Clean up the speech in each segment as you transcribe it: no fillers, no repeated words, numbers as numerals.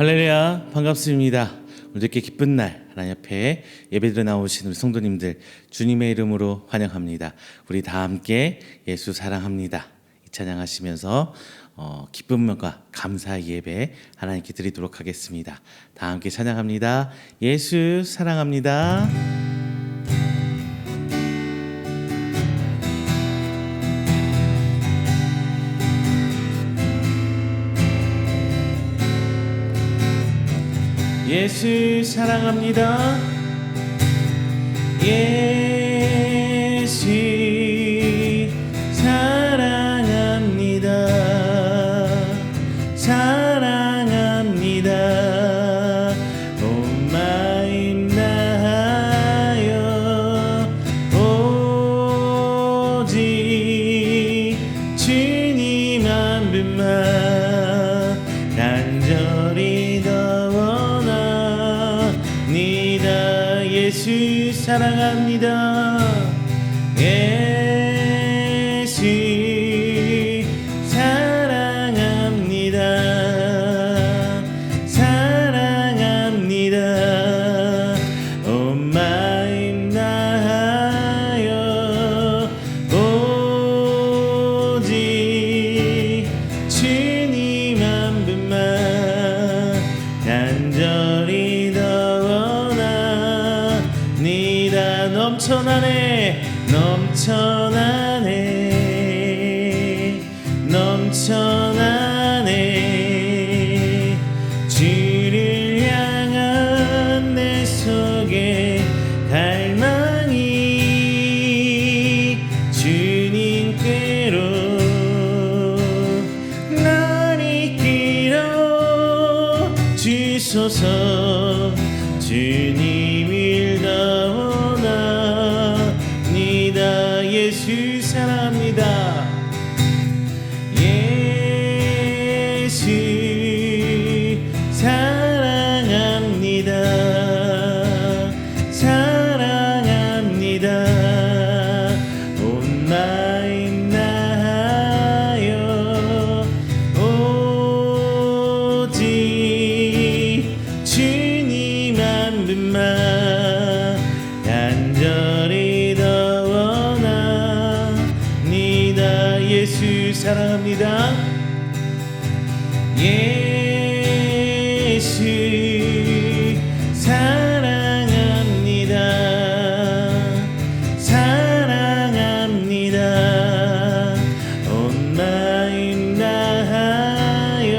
할렐루야, 반갑습니다. 오늘 이렇게 기쁜 날 하나님 앞에 예배드려 나오신 우리 성도님들 주님의 이름으로 환영합니다. 우리 다 함께 예수 사랑합니다 이 찬양하시면서 기쁨과 감사의 예배 하나님께 드리도록 하겠습니다. 다 함께 찬양합니다. 예수 사랑합니다. 예수 사랑합니다. 예수 사랑합니다. 사랑합니다. 온 마음 다하여 오직 주님 한 분만 간절히 예수 사랑합니다. 예수 사랑합니다. 사랑합니다. 온 마음 다하여 오직 주님 한 분만 간절히 넘쳐나네 넘쳐나네 넘쳐나네 주를 향한 내 속에 갈망이 주님께로 날 이끌어 주소서. 주님을 더 예수 사랑합니다. 예수 사랑합니다. 사랑합니다. 온 마음 다하여 오직 주님 한 분만 간절히 예수 사랑합니다. 예수 사랑합니다. 사랑합니다. 온 마음 다하여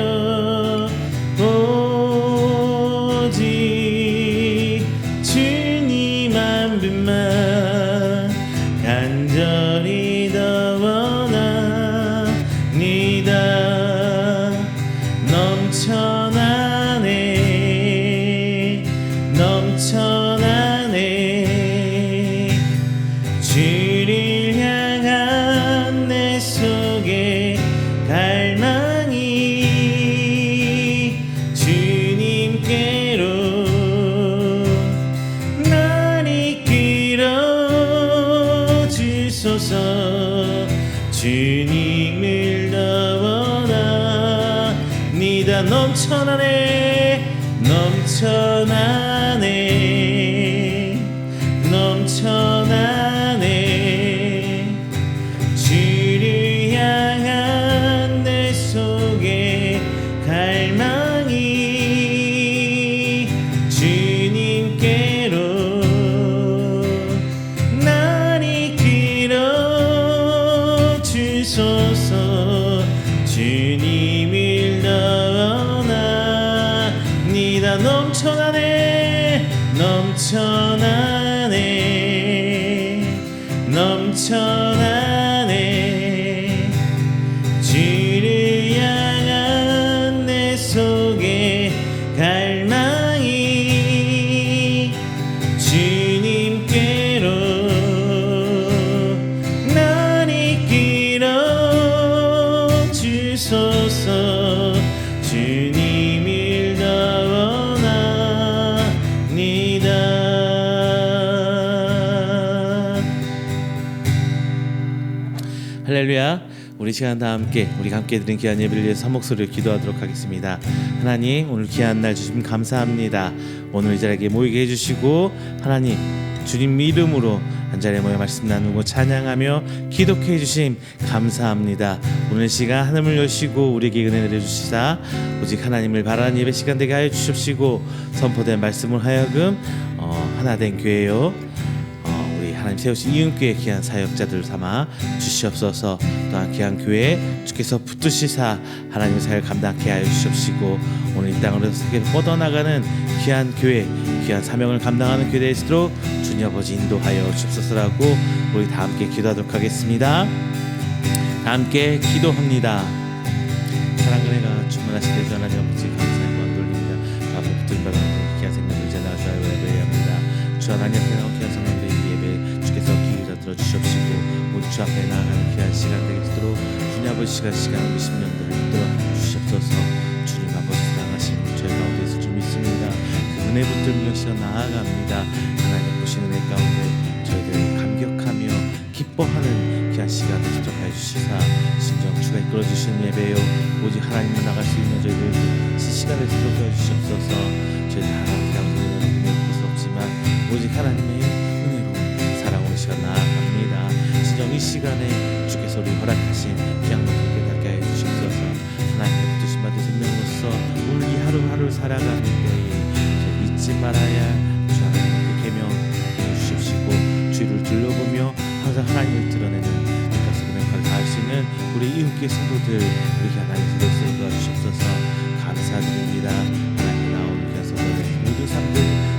오직 주님 한 분만 간절히 넘쳐나네 넘쳐나네 주를 향한 내 속에 갈망이 주님께로 날 이끌어 주소서. 주님을 더 원합니다. 넘쳐나네 넘쳐나네 넘쳐나네 주를 향한 내 속에 갈망이 주님께로 날 이끌어 주소서. 주님을 원합니다. 넘쳐나네 넘쳐나네 넘쳐나네 주를 향한 내 속에 갈망이 주님께로 날 이끌어 주소서. 주님을 더 원합니다. 할렐루야. 우리 시간 다 함께 우리가 함께 드린 귀한 예배를 위해서 한 목소리로 기도하도록 하겠습니다. 하나님, 오늘 귀한 날 주심 감사합니다. 오늘 이 자리에 모이게 해주시고 하나님 주님 이름으로 한 자리에 모여 말씀 나누고 찬양하며 기독해 주심 감사합니다. 오늘 시간 하늘을 여시고 우리에게 은혜 내려주시사 오직 하나님을 바라는 예배 시간 되게 하여 주십시고 선포된 말씀을 하여금 하나된 교회요 하나님 세우신 이은교회 귀한 사역자들 삼아 주시옵소서. 또한 귀한 교회 주께서 붙드시사 하나님의 사역을 감당케 하여 주시옵시고 오늘 이 땅으로 계속 뻗어나가는 귀한 교회 귀한 사명을 감당하는 교회 되시도록 주님 아버지 인도하여 주옵소서라고 우리 다 함께 기도하도록 하겠습니다. 다 함께 기도합니다. 사랑 은혜가 충만하신 대주 하나님 아버지 감사의 영광 돌립니다. 앞에 붙들린 바가 귀한 생명을 이제 나가셔야 예배합니다. 주 하나님 앞에 나온 귀한 성령들의 예배 주께서 기울여 들어주시옵시고 우리 주 앞에 나아가는 귀한 시간 되겠도록 주님 아버지 시간 20년들을 붙들어 주시옵소서. 주님 아버지 사랑하신 저희 가운데서 좀 있습니다. 그 은혜 붙들며 시간 나아갑니다. 하나님 보신 은혜 가운데 저희들 감격하며 기뻐하는 귀한 시간 되도록 하여 주시사 신정 주가 이끌어 주시는 예배요 오직 하나님만 나갈 수 있는 저희들 시간을 되도록 하여 주시옵소서. 저희들 하나님 가운데 은혜 볼 수 없지만 오직 하나님의 은혜로 살아오는 시간 나아갑니다. 진정 이 시간에 주께서 우리 허락하신 귀한 것을 깨닫게 하여 주시옵소서. 하나님의 붙드신 받은 생명으로서 오늘 이 하루하루 살아가는 때에 잊지 말아야 주 하나님의 계명 해주십시고 주를 둘러보며 항상 하나님을 드러내는 가슴의 역할을 다할 수 있는 우리 이웃교회 성도들 우리 하나님의 성도들을 도와주시옵소서. 감사드립니다. 하나님 나오는 귀한 성도들 모든 삶들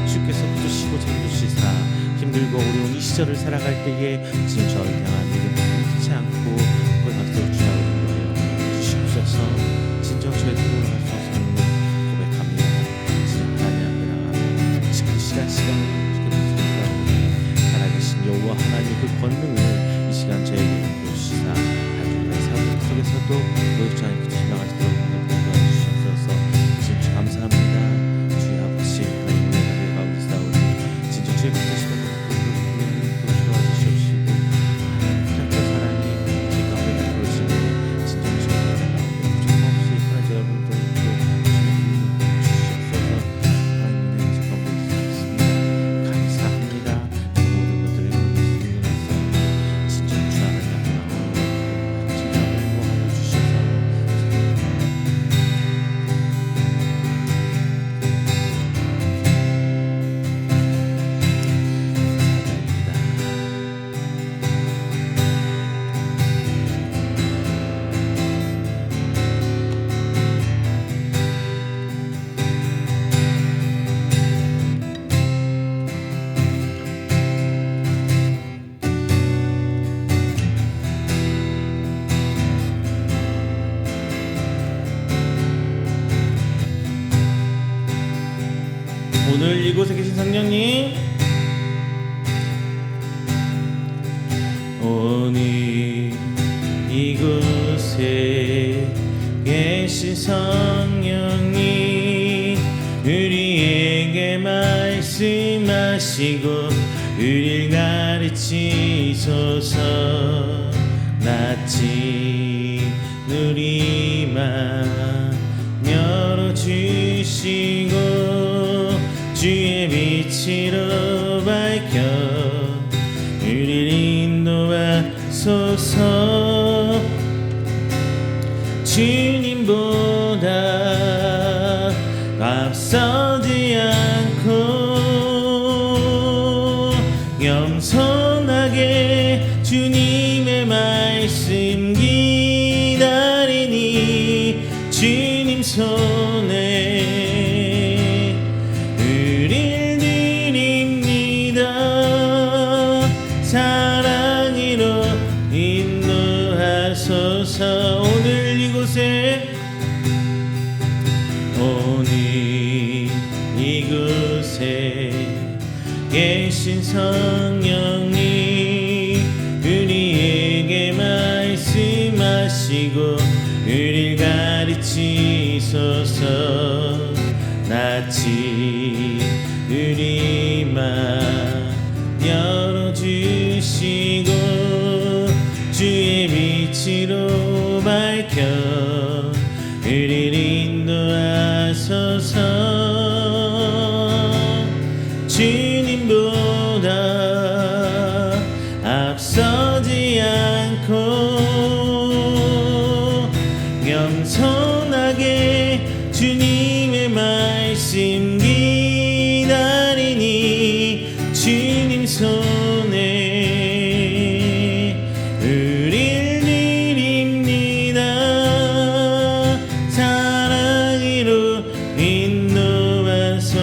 주께서 붙드시고 챙겨주시사 힘들고 어려운 이 시절을 살아갈 때에 지금 저를 향한 믿음 끊지 않고 그걸 박수로 주시는 거예요. 주시옵소서. 진정 저의 힘으로 할 수 없는 고백합니다. 지금 하나님 앞에 나가며 지금 시간을 살아계신 여호와 하나님의 그 권능을 이 시간 저에게 보여주시사 하나님의 삶 속에서도 오직 주 안에 붙이시 나갈 수 있도록 도와주시옵소서. 진정 감사합니다. 주의 아버지 하나님의 은혜를 가운데 싸우니 진정 주의 붙으시고 도와주시옵시고 하나님 사랑이 제 가운데 부르시니 진정 주의 은혜 가운데 부족함 없이 하나님 여러분들도 주시옵소서. 하나님 은혜 제 가운데 있습니다. 감사합니다. 모든 것들을 위해서 진정 주 하나님 앞에 나오고 진정 행복하여 주셔서 오늘 이곳에 계신 성령님 오늘 이곳에 계신 성령님 우리에게 말씀하시고 우리를 가르치소서. 낯진 우리 맘 열어주시고 주의 빛으로 밝혀 우리를 인도하소서. 주님보다 앞서지 않고 겸손하게 주님의 말씀 기다리니 주님 손에 오늘 이곳에 계신 성령님 우리에게 말씀하시고 우리를 가르치소서. 낯진 우리 맘 열어주시고 주의 빛으로 손에 우릴 드립니다. 사랑으로 인도하소서.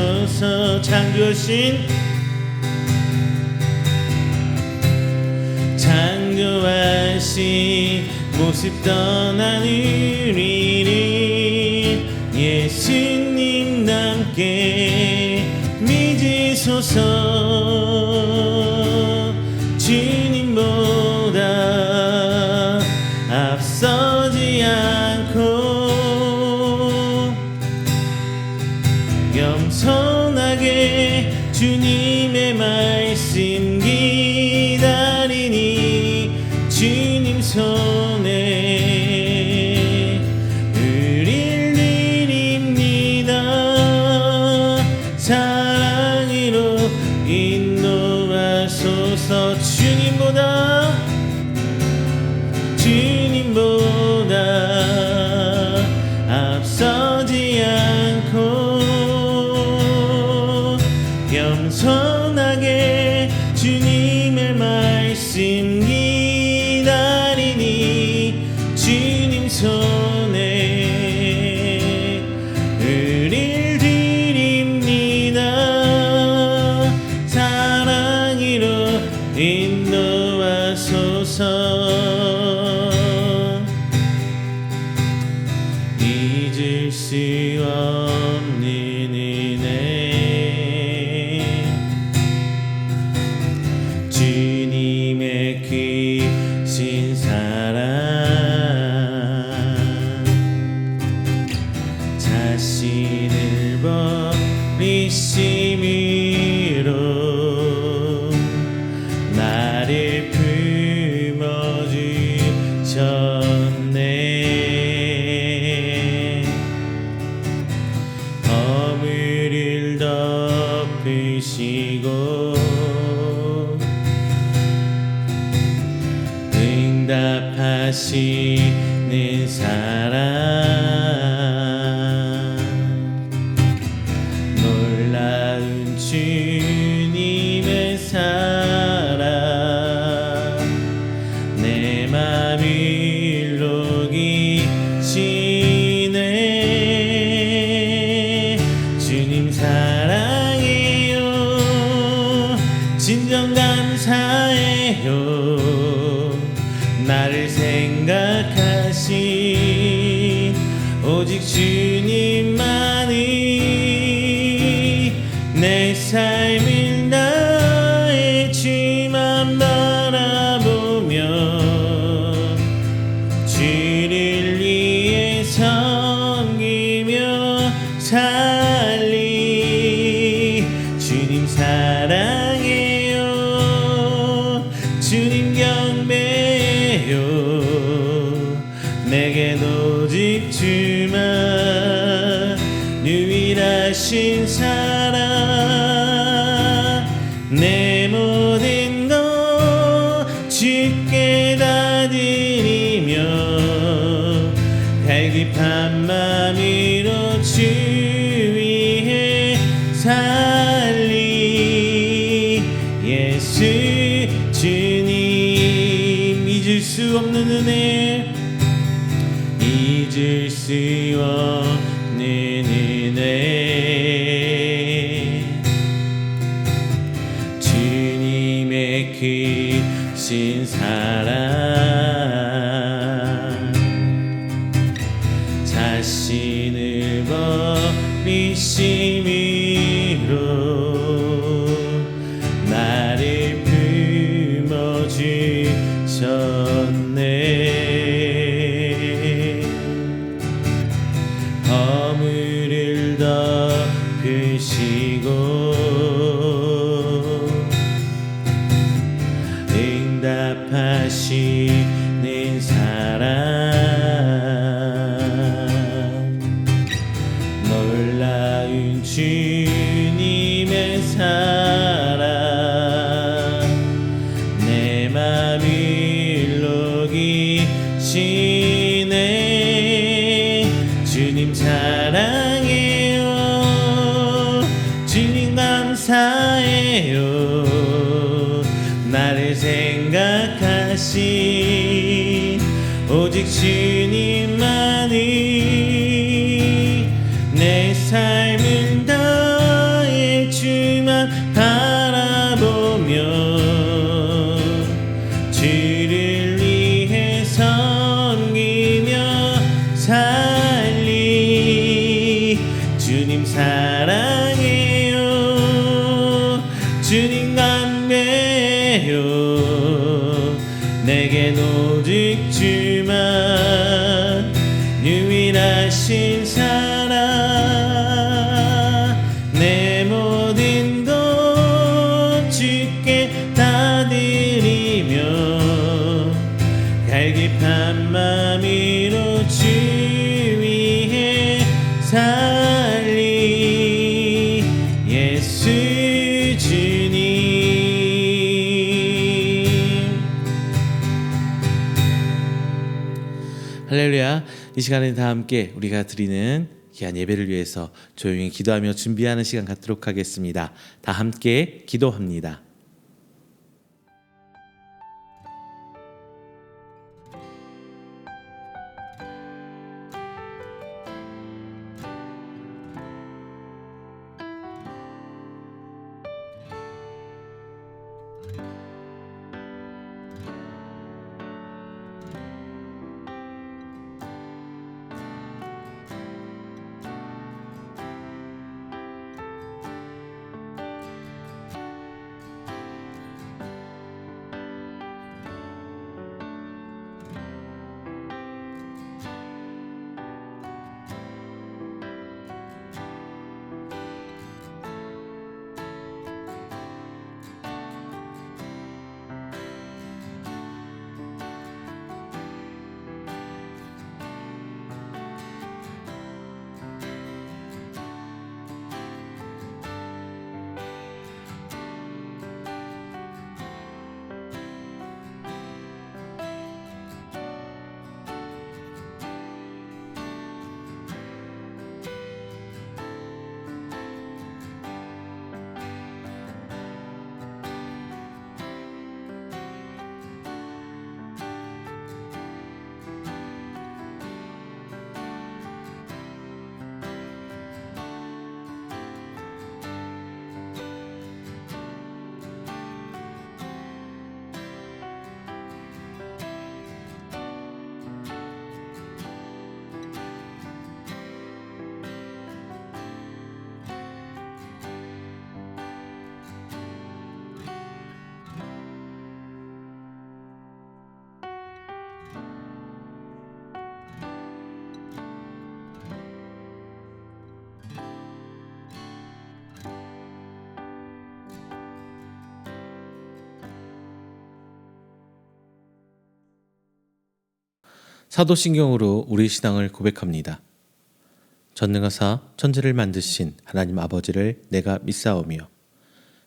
창조하신 모습 떠나는 우리를 예수님답게 믿으소서. 주님보다 앞서지 않고 겸손하게 주님의 말씀 기다리니 주님 손에 우릴 드립니다. 사랑으로 인도하소서. 주님보다 앞서지 않고 겸손하게 주님의 말씀 기다리니 주님 손에 우릴 드립니다. 사랑으로 인도하소서. 잊을 수 없는 은혜, 주님의 크신 사랑, 자신을 버리심으로 나를 품어주셨네. 허물을 덮으시고 응답하시는 사랑, 놀라운 주님의 사랑, 내 맘을 녹이시네. 주님 사랑해요. 진정 감사해요. 나를 생각하신 오직 주님만이 내 삶을 다해 주만 바라보며 주를 위해 섬기며 살리. 주님 사랑해요. 주님 경배해요. 내겐 오직 주만 유일하신 사랑, 내 모든 것 주께 다 드리며 갈급한 마음으로 주 위해 살리. 예수 주님, 잊을 수 없는 은혜, 잊을 수 없는 은혜, 주님의 크신 사랑, 자신을 버리심으로 나를 품어주셨네. 허물을 덮으시고 응답하시는 사랑, 놀라운 주님의 사랑, 내 맘을 녹이시네. 주님 사랑해요. 주님 감사해요. 나를 생각하신 오직 주님만이 내 삶은 다해 주만 바라보며 주를 위해 섬기며 살리. 주님 사랑해요. 주님 감매요. 내겐 오직 주만 유일하신 사랑. 내 모든 것 주께 다 드리며 갈급한 마음으로 주 위해 살리. 예수 주님. 할렐루야. 이 시간에 다 함께 우리가 드리는 귀한 예배를 위해서 조용히 기도하며 준비하는 시간 갖도록 하겠습니다. 다 함께 기도합니다. 사도신경으로 우리 신앙을 고백합니다. 전능하사 천지를 만드신 하나님 아버지를 내가 믿사오며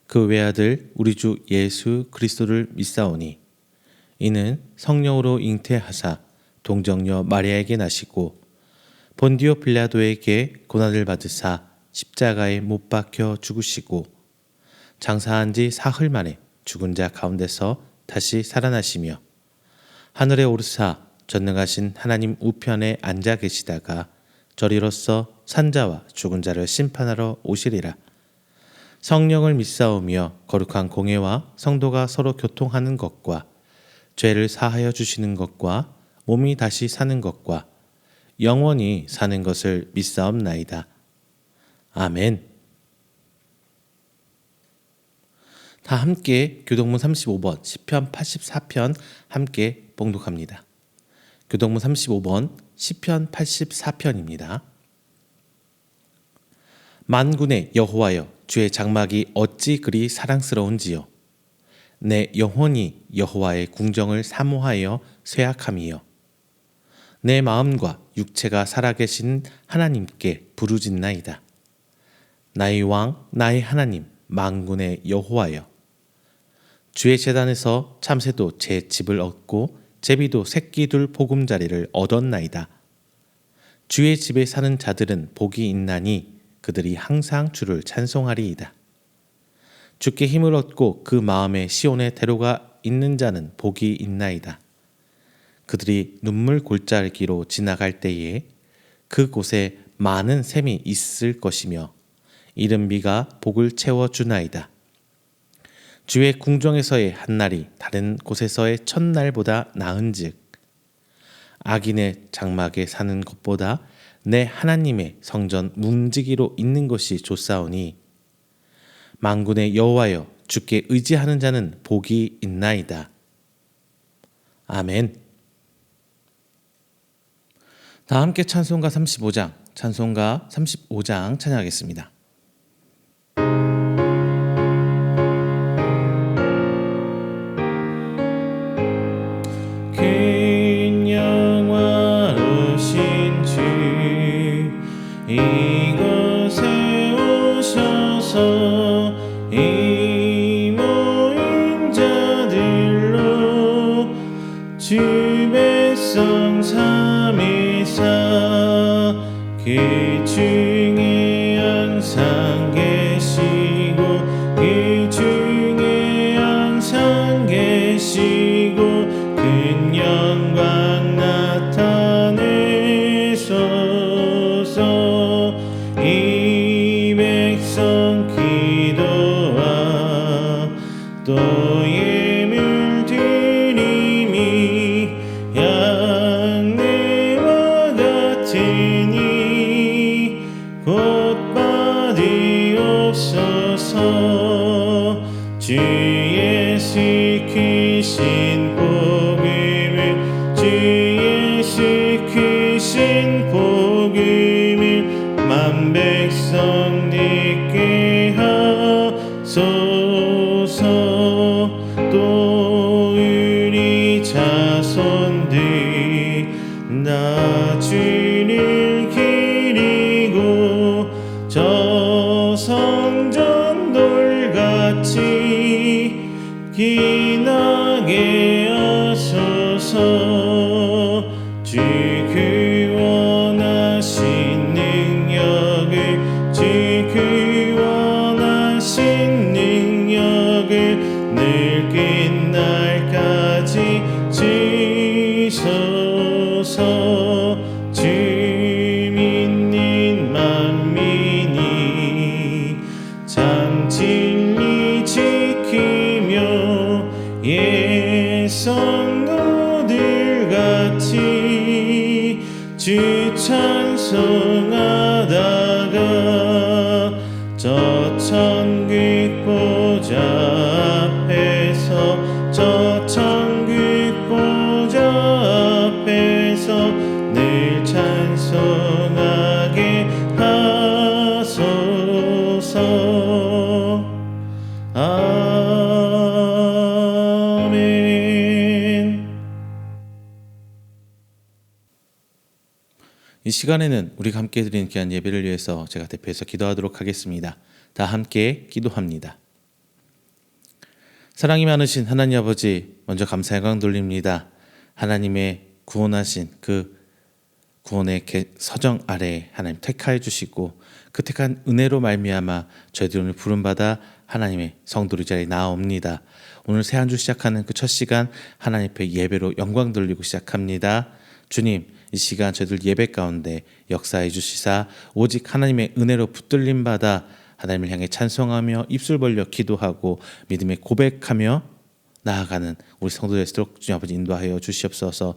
그 외아들 우리 주 예수 그리스도를 믿사오니 이는 성령으로 잉태하사 동정녀 마리아에게 나시고 본디오 빌라도에게 고난을 받으사 십자가에 못 박혀 죽으시고 장사한 지 사흘 만에 죽은 자 가운데서 다시 살아나시며 하늘에 오르사 전능하신 하나님 우편에 앉아 계시다가 저리로서 산자와 죽은 자를 심판하러 오시리라. 성령을 믿사오며 거룩한 공예와 성도가 서로 교통하는 것과 죄를 사하여 주시는 것과 몸이 다시 사는 것과 영원히 사는 것을 믿사옵나이다. 아멘. 다 함께 교동문 35번 시편 84편 함께 봉독합니다. 교동문 35번 시편 84편입니다. 만군의 여호와여, 주의 장막이 어찌 그리 사랑스러운지요. 내 영혼이 여호와의 궁정을 사모하여 쇠약함이요. 내 마음과 육체가 살아계신 하나님께 부르짖나이다. 나의 왕, 나의 하나님, 만군의 여호와여. 주의 제단에서 참새도 제 집을 얻고 제비도 새끼 둘 보금자리를 얻었나이다. 주의 집에 사는 자들은 복이 있나니 그들이 항상 주를 찬송하리이다. 주께 힘을 얻고 그 마음에 시온에 데려가 있는 자는 복이 있나이다. 그들이 눈물 골짜기로 지나갈 때에 그곳에 많은 샘이 있을 것이며 이른 비가 복을 채워주나이다. 주의 궁정에서의 한날이 다른 곳에서의 첫날보다 나은즉 악인의 장막에 사는 것보다 내 하나님의 성전 문지기로 있는 것이 좋사오니 만군의 여호와여 주께 의지하는 자는 복이 있나이다. 아멘. 다 함께 찬송가 35장 찬양하겠습니다. 긴 영화로신 주 이곳에 오셔서 이 모인 자들로 주 백성 삼위사 그 중에 항상 계시고 그 중에 항상 계시고 큰 영광 나타내소서. 이 백성 기도와 또 예물 드림이 양내와 같으니 곧 받으옵소서. 주 예수 크신 복음을 주 예수 크신 복음을 만 백성 듣게 하소서. 또 우리 자손들 다 주를 기리고 저 성전 돌같이 기나게 하소서. 주 그 원하신 능력을 주 그 원하신 능력을 늘 끝날까지 주소서. 주 믿는 만민이 참 진리 지키며 성도들 같이 주 찬송하다가 저 천국 보좌 앞에서 저 천국 보좌 앞에서 늘 찬송하게 하소서. 이 시간에는 우리가 함께 드리는 귀한 예배를 위해서 제가 대표해서 기도하도록 하겠습니다. 다 함께 기도합니다. 사랑이 많으신 하나님 아버지, 먼저 감사의 영광 돌립니다. 하나님의 구원하신 그 구원의 서정 아래 하나님 택하여 주시고 그 택한 은혜로 말미암아 저희들이 오늘 부름받아 하나님의 성도의 자리에 나아옵니다. 오늘 새 한 주 시작하는 그 첫 시간 하나님 앞에 예배로 영광 돌리고 시작합니다. 주님, 이 시간 저희들 예배 가운데 역사해 주시사 오직 하나님의 은혜로 붙들림 받아 하나님을 향해 찬송하며 입술 벌려 기도하고 믿음의 고백하며 나아가는 우리 성도들일수록 주님 아버지 인도하여 주시옵소서.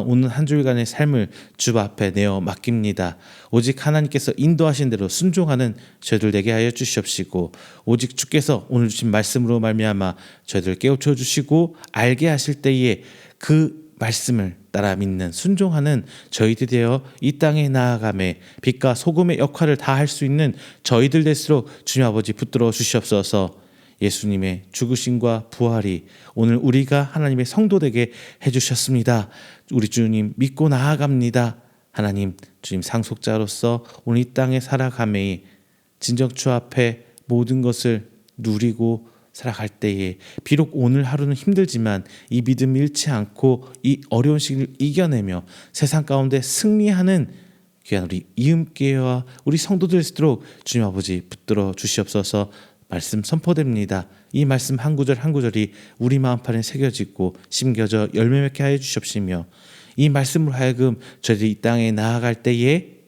오늘 한 주일간의 삶을 주 앞에 내어 맡깁니다. 오직 하나님께서 인도하신 대로 순종하는 저희들 되게 하여 주시옵시고 오직 주께서 오늘 주신 말씀으로 말미암아 저희들 깨우쳐 주시고 알게 하실 때에 그 말씀을 따라 믿는 순종하는 저희들이 되어 이 땅에 나아가매 빛과 소금의 역할을 다 할 수 있는 저희들 될수록 주님 아버지 붙들어 주시옵소서. 예수님의 죽으심과 부활이 오늘 우리가 하나님의 성도되게 해주셨습니다. 우리 주님 믿고 나아갑니다. 하나님 주님 상속자로서 오늘 이 땅에 살아가매 진정 주 앞에 모든 것을 누리고 살아갈 때에 비록 오늘 하루는 힘들지만 이 믿음 잃지 않고 이 어려운 시기를 이겨내며 세상 가운데 승리하는 귀한 우리 이음교회와 우리 성도들일수록 주님 아버지 붙들어 주시옵소서. 말씀 선포됩니다. 이 말씀 한 구절 한 구절이 우리 마음판에 새겨지고 심겨져 열매 맺게 하여 주시옵시며 이 말씀으로 하여금 저희들이 이 땅에 나아갈 때에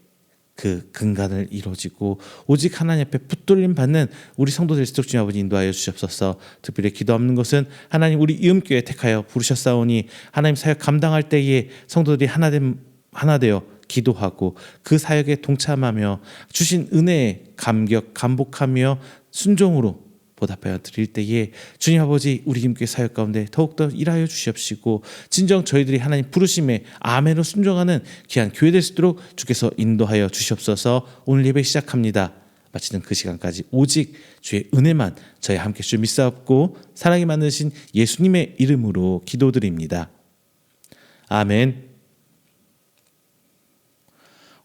그 근간을 이루어지고 오직 하나님 앞에 붙들림 받는 우리 성도 될 수 있도록 주님 아버지 인도하여 주시옵소서. 특별히 기도하는 것은 하나님 우리 이음교회 택하여 부르셨사오니 하나님 사역 감당할 때에 성도들이 하나 되어 기도하고 그 사역에 동참하며 주신 은혜에 감격 감복하며 순종으로 보답하여 드릴 때에 주님 아버지 우리 임교회 사역 가운데 더욱더 일하여 주시옵시고 진정 저희들이 하나님 부르심에 아멘으로 순종하는 귀한 교회 될 수 있도록 주께서 인도하여 주시옵소서. 오늘 예배 시작합니다. 마치는 그 시간까지 오직 주의 은혜만 저희 함께 주 믿사옵고 사랑이 많으신 예수님의 이름으로 기도드립니다. 아멘.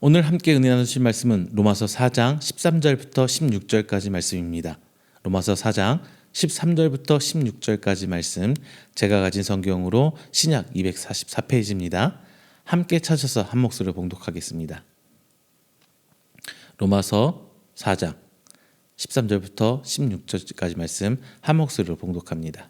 오늘 함께 은혜 나누실 말씀은 로마서 4장 13절부터 16절까지 말씀입니다. 로마서 4장 13절부터 16절까지 말씀, 제가 가진 성경으로 신약 244페이지입니다. 함께 찾아서 한 목소리로 봉독하겠습니다. 로마서 4장 13절부터 16절까지 말씀 한 목소리로 봉독합니다.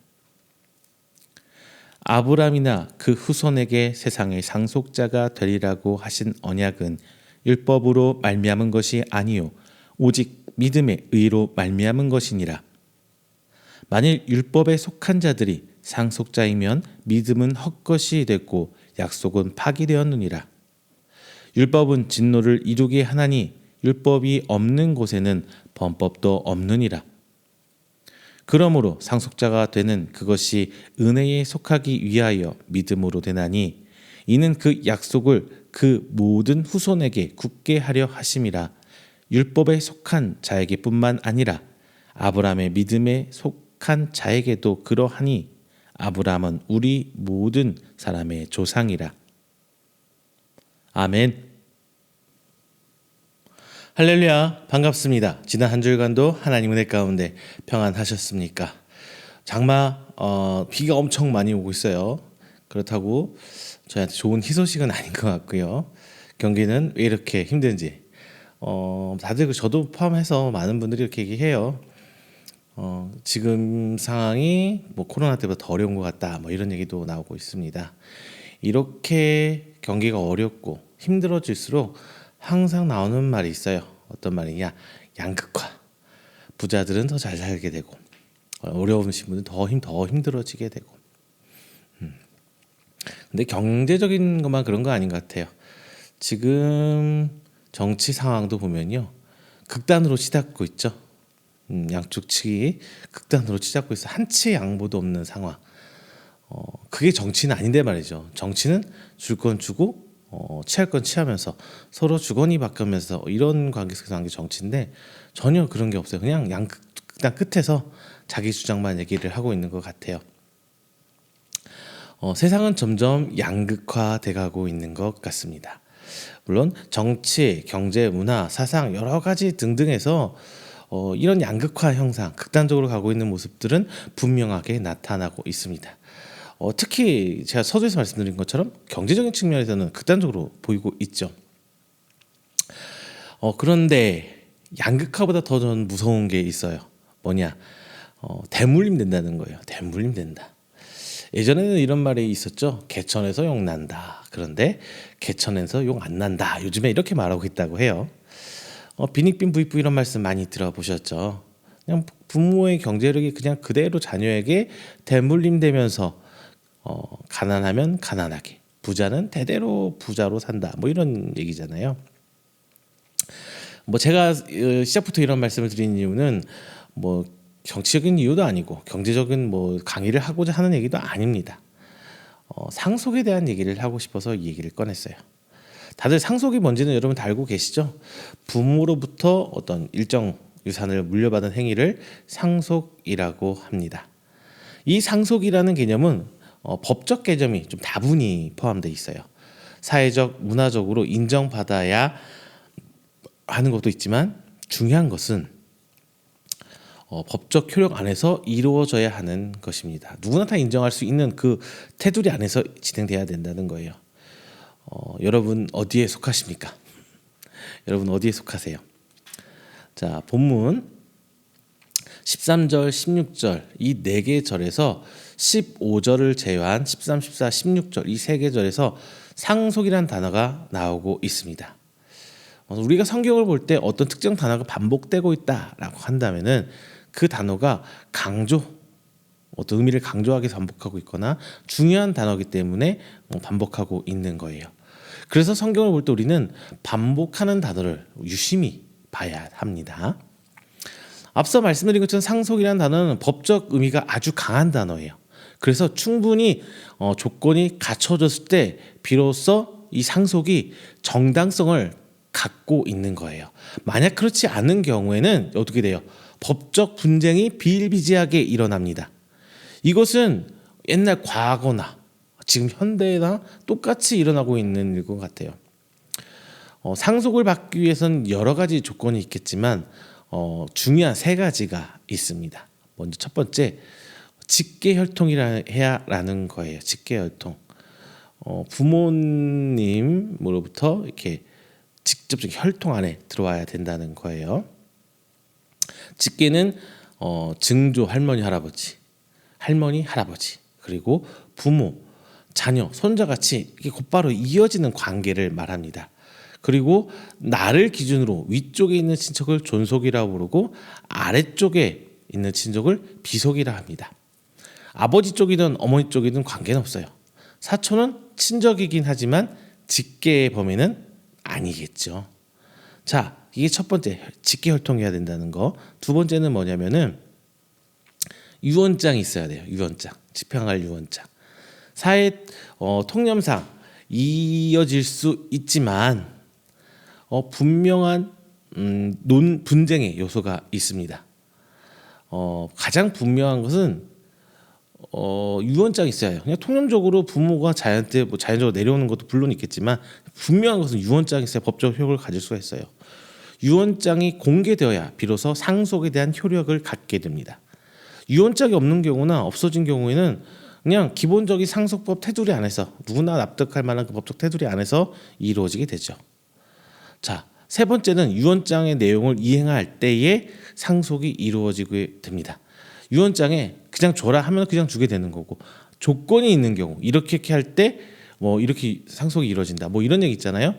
아브라함이나 그 후손에게 세상의 상속자가 되리라고 하신 언약은 율법으로 말미암은 것이 아니요 오직 믿음의 의로 말미암은 것이니라. 만일 율법에 속한 자들이 상속자이면 믿음은 헛것이 됐고 약속은 파기되었느니라. 율법은 진노를 이루게 하나니 율법이 없는 곳에는 범법도 없느니라. 그러므로 상속자가 되는 그것이 은혜에 속하기 위하여 믿음으로 되나니 이는 그 약속을 그 모든 후손에게 굳게 하려 하심이라. 율법에 속한 자에게뿐만 아니라 아브라함의 믿음에 속한 자에게도 그러하니 아브라함은 우리 모든 사람의 조상이라. 아멘. 할렐루야, 반갑습니다. 지난 한 주간도 하나님 은혜 가운데 평안하셨습니까? 장마 비가 엄청 많이 오고 있어요. 그렇다고 저희한테 좋은 희소식은 아닌 것 같고요. 경기는 왜 이렇게 힘든지 다들 저도 포함해서 많은 분들이 이렇게 얘기해요. 지금 상황이 뭐 코로나 때보다 더 어려운 것 같다, 뭐 이런 얘기도 나오고 있습니다. 이렇게 경기가 어렵고 힘들어질수록 항상 나오는 말이 있어요. 어떤 말이냐? 양극화. 부자들은 더 잘 살게 되고 어려우신 분들은 더 힘들어지게 되고. 근데 경제적인 것만 그런 거 아닌 것 같아요. 지금 정치 상황도 보면요, 극단으로 치닫고 있죠. 양쪽 측이 극단으로 치닫고 있어. 한치의 양보도 없는 상황. 그게 정치는 아닌데 말이죠. 정치는 줄 건 주고 취할 건 취하면서 서로 주거니 받으면서 이런 관계에서 하는 게 정치인데 전혀 그런 게 없어요. 그냥 양극단 끝에서 자기 주장만 얘기를 하고 있는 것 같아요. 세상은 점점 양극화돼 가고 있는 것 같습니다. 물론 정치, 경제, 문화, 사상 여러 가지 등등에서 이런 양극화 형상, 극단적으로 가고 있는 모습들은 분명하게 나타나고 있습니다. 특히 제가 서두에서 말씀드린 것처럼 경제적인 측면에서는 극단적으로 보이고 있죠. 그런데 양극화보다 더 저는 무서운 게 있어요. 뭐냐? 대물림 된다는 거예요. 대물림 된다. 예전에는 이런 말이 있었죠. 개천에서 욕 난다. 그런데 개천에서 욕 안 난다. 요즘에 이렇게 말하고 있다고 해요. 빈익빈 부익부 이런 말씀 많이 들어보셨죠. 그냥 부모의 경제력이 그냥 그대로 자녀에게 대물림되면서 가난하면 가난하게, 부자는 대대로 부자로 산다. 뭐 이런 얘기잖아요. 뭐 제가 시작부터 이런 말씀을 드린 이유는 뭐 정치적인 이유도 아니고 경제적인 뭐 강의를 하고자 하는 얘기도 아닙니다. 상속에 대한 얘기를 하고 싶어서 이 얘기를 꺼냈어요. 다들 상속이 뭔지는 여러분 다 알고 계시죠? 부모로부터 어떤 일정 유산을 물려받은 행위를 상속이라고 합니다. 이 상속이라는 개념은 법적 개념이 좀 다분히 포함되어 있어요. 사회적, 문화적으로 인정받아야 하는 것도 있지만 중요한 것은 법적 효력 안에서 이루어져야 하는 것입니다. 누구나 다 인정할 수 있는 그 테두리 안에서 진행돼야 된다는 거예요. 여러분 어디에 속하십니까? 여러분 어디에 속하세요? 자, 본문 13절, 16절 이 네 개 절에서 15절을 제외한 13, 14, 16절 이 세 개 절에서 상속이라는 단어가 나오고 있습니다. 우리가 성경을 볼 때 어떤 특정 단어가 반복되고 있다라고 한다면은 그 단어가 어떤 의미를 강조하게 반복하고 있거나 중요한 단어이기 때문에 반복하고 있는 거예요. 그래서 성경을 볼 때 우리는 반복하는 단어를 유심히 봐야 합니다. 앞서 말씀드린 것처럼 상속이라는 단어는 법적 의미가 아주 강한 단어예요. 그래서 충분히 조건이 갖춰졌을 때 비로소 이 상속이 정당성을 갖고 있는 거예요. 만약 그렇지 않은 경우에는 어떻게 돼요? 법적 분쟁이 비일비재하게 일어납니다. 이것은 옛날 과거나 지금 현대나 똑같이 일어나고 있는 일 것 같아요. 상속을 받기 위해서는 여러 가지 조건이 있겠지만 중요한 세 가지가 있습니다. 먼저 첫 번째, 직계혈통이라는 거예요. 직계혈통. 부모님으로부터 이렇게 직접적 혈통 안에 들어와야 된다는 거예요. 직계는 증조 할머니 할아버지 그리고 부모, 자녀, 손자같이 이게 곧바로 이어지는 관계를 말합니다. 그리고 나를 기준으로 위쪽에 있는 친척을 존속이라고 부르고 아래쪽에 있는 친족을 비속이라 합니다. 아버지 쪽이든 어머니 쪽이든 관계는 없어요. 사촌은 친적이긴 하지만 직계의 범위는 아니겠죠. 자, 이게 첫 번째, 직계혈통해야 된다는 거. 두 번째는 뭐냐면은 유언장이 있어야 돼요. 유언장, 집행할 유언장. 사회 통념상 이어질 수 있지만 분명한 분쟁의 요소가 있습니다. 가장 분명한 것은 유언장이 있어야 해요. 그냥 통념적으로 부모가 자녀한테 자연적으로 내려오는 것도 물론 있겠지만 분명한 것은 유언장이 있어야 법적 효력을 가질 수가 있어요. 유언장이 공개되어야 비로소 상속에 대한 효력을 갖게 됩니다. 유언장이 없는 경우나 없어진 경우에는 그냥 기본적인 상속법 테두리 안에서 누구나 납득할 만한 그 법적 테두리 안에서 이루어지게 되죠. 자, 세 번째는 유언장의 내용을 이행할 때에 상속이 이루어지게 됩니다. 유언장에 그냥 줘라 하면 그냥 주게 되는 거고, 조건이 있는 경우 이렇게 할 때 이렇게 상속이 이루어진다 이런 얘기 있잖아요.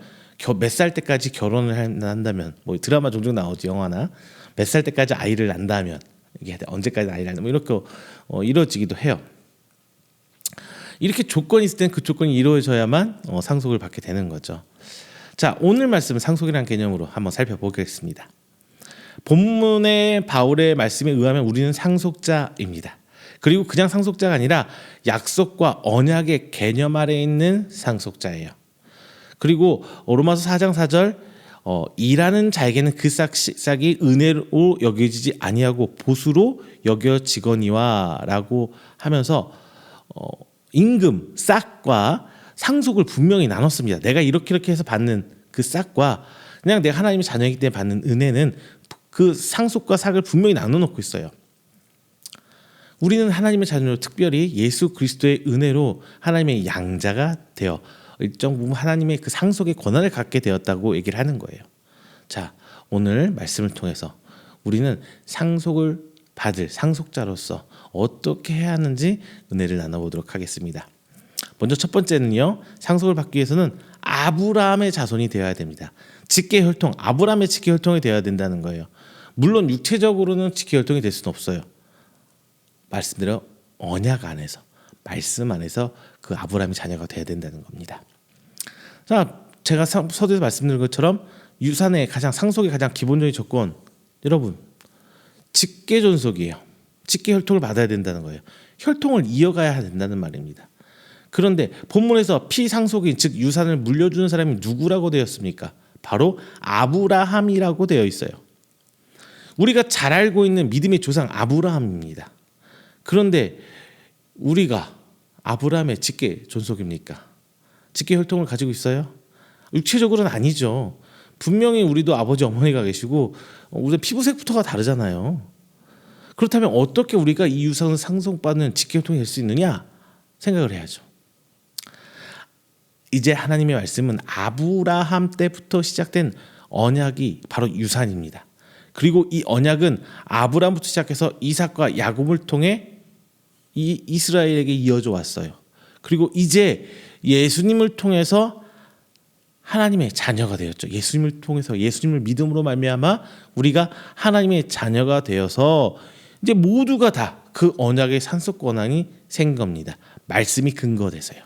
몇 살 때까지 결혼을 한다면 드라마 종종 나오죠. 영화나 몇 살 때까지 아이를 낳는다면 이게 언제까지 아이를 낳는다 이렇게 이루어지기도 해요. 이렇게 조건이 있을 때는 그 조건이 이루어져야만 상속을 받게 되는 거죠. 자, 오늘 말씀은 상속이라는 개념으로 한번 살펴보겠습니다. 본문의 바울의 말씀에 의하면 우리는 상속자입니다. 그리고 그냥 상속자가 아니라 약속과 언약의 개념 아래에 있는 상속자예요. 그리고 로마서 4장 4절 일하는 자에게는 그 싹이 은혜로 여겨지지 아니하고 보수로 여겨지거니와 라고 하면서 임금, 싹과 상속을 분명히 나눴습니다. 내가 이렇게 해서 받는 그 싹과 그냥 내가 하나님의 자녀이기 때문에 받는 은혜는 그 상속과 싹을 분명히 나눠놓고 있어요. 우리는 하나님의 자녀로 특별히 예수 그리스도의 은혜로 하나님의 양자가 되어 일정 부분 하나님의 그 상속의 권한을 갖게 되었다고 얘기를 하는 거예요. 자, 오늘 말씀을 통해서 우리는 상속을 받을 상속자로서 어떻게 해야 하는지 은혜를 나눠보도록 하겠습니다. 먼저 첫 번째는요, 상속을 받기 위해서는 아브라함의 자손이 되어야 됩니다. 직계혈통, 아브라함의 직계혈통이 되어야 된다는 거예요. 물론 육체적으로는 직계혈통이 될 수는 없어요. 말씀대로 언약 안에서, 말씀 안에서 그 아브라함의 자녀가 되어야 된다는 겁니다. 자, 제가 서두에서 말씀드린 것처럼 유산의 상속의 가장 기본적인 조건, 여러분 직계존속이에요. 직계혈통을 받아야 된다는 거예요. 혈통을 이어가야 된다는 말입니다. 그런데 본문에서 피상속인 즉 유산을 물려주는 사람이 누구라고 되었습니까? 바로 아브라함이라고 되어 있어요. 우리가 잘 알고 있는 믿음의 조상 아브라함입니다. 그런데 우리가 아브라함의 직계 존속입니까? 직계 혈통을 가지고 있어요? 육체적으로는 아니죠. 분명히 우리도 아버지 어머니가 계시고 우리 피부색부터가 다르잖아요. 그렇다면 어떻게 우리가 이 유산을 상속받는 직계 혈통이 될 수 있느냐 생각을 해야죠. 이제 하나님의 말씀은 아브라함 때부터 시작된 언약이 바로 유산입니다. 그리고 이 언약은 아브라함부터 시작해서 이삭과 야곱을 통해 이 이스라엘에게 이어져 왔어요. 그리고 이제 예수님을 통해서 하나님의 자녀가 되었죠. 예수님을 통해서 예수님을 믿음으로 말미암아 우리가 하나님의 자녀가 되어서 이제 모두가 다 그 언약의 상속 권한이 생긴 겁니다. 말씀이 근거돼서요.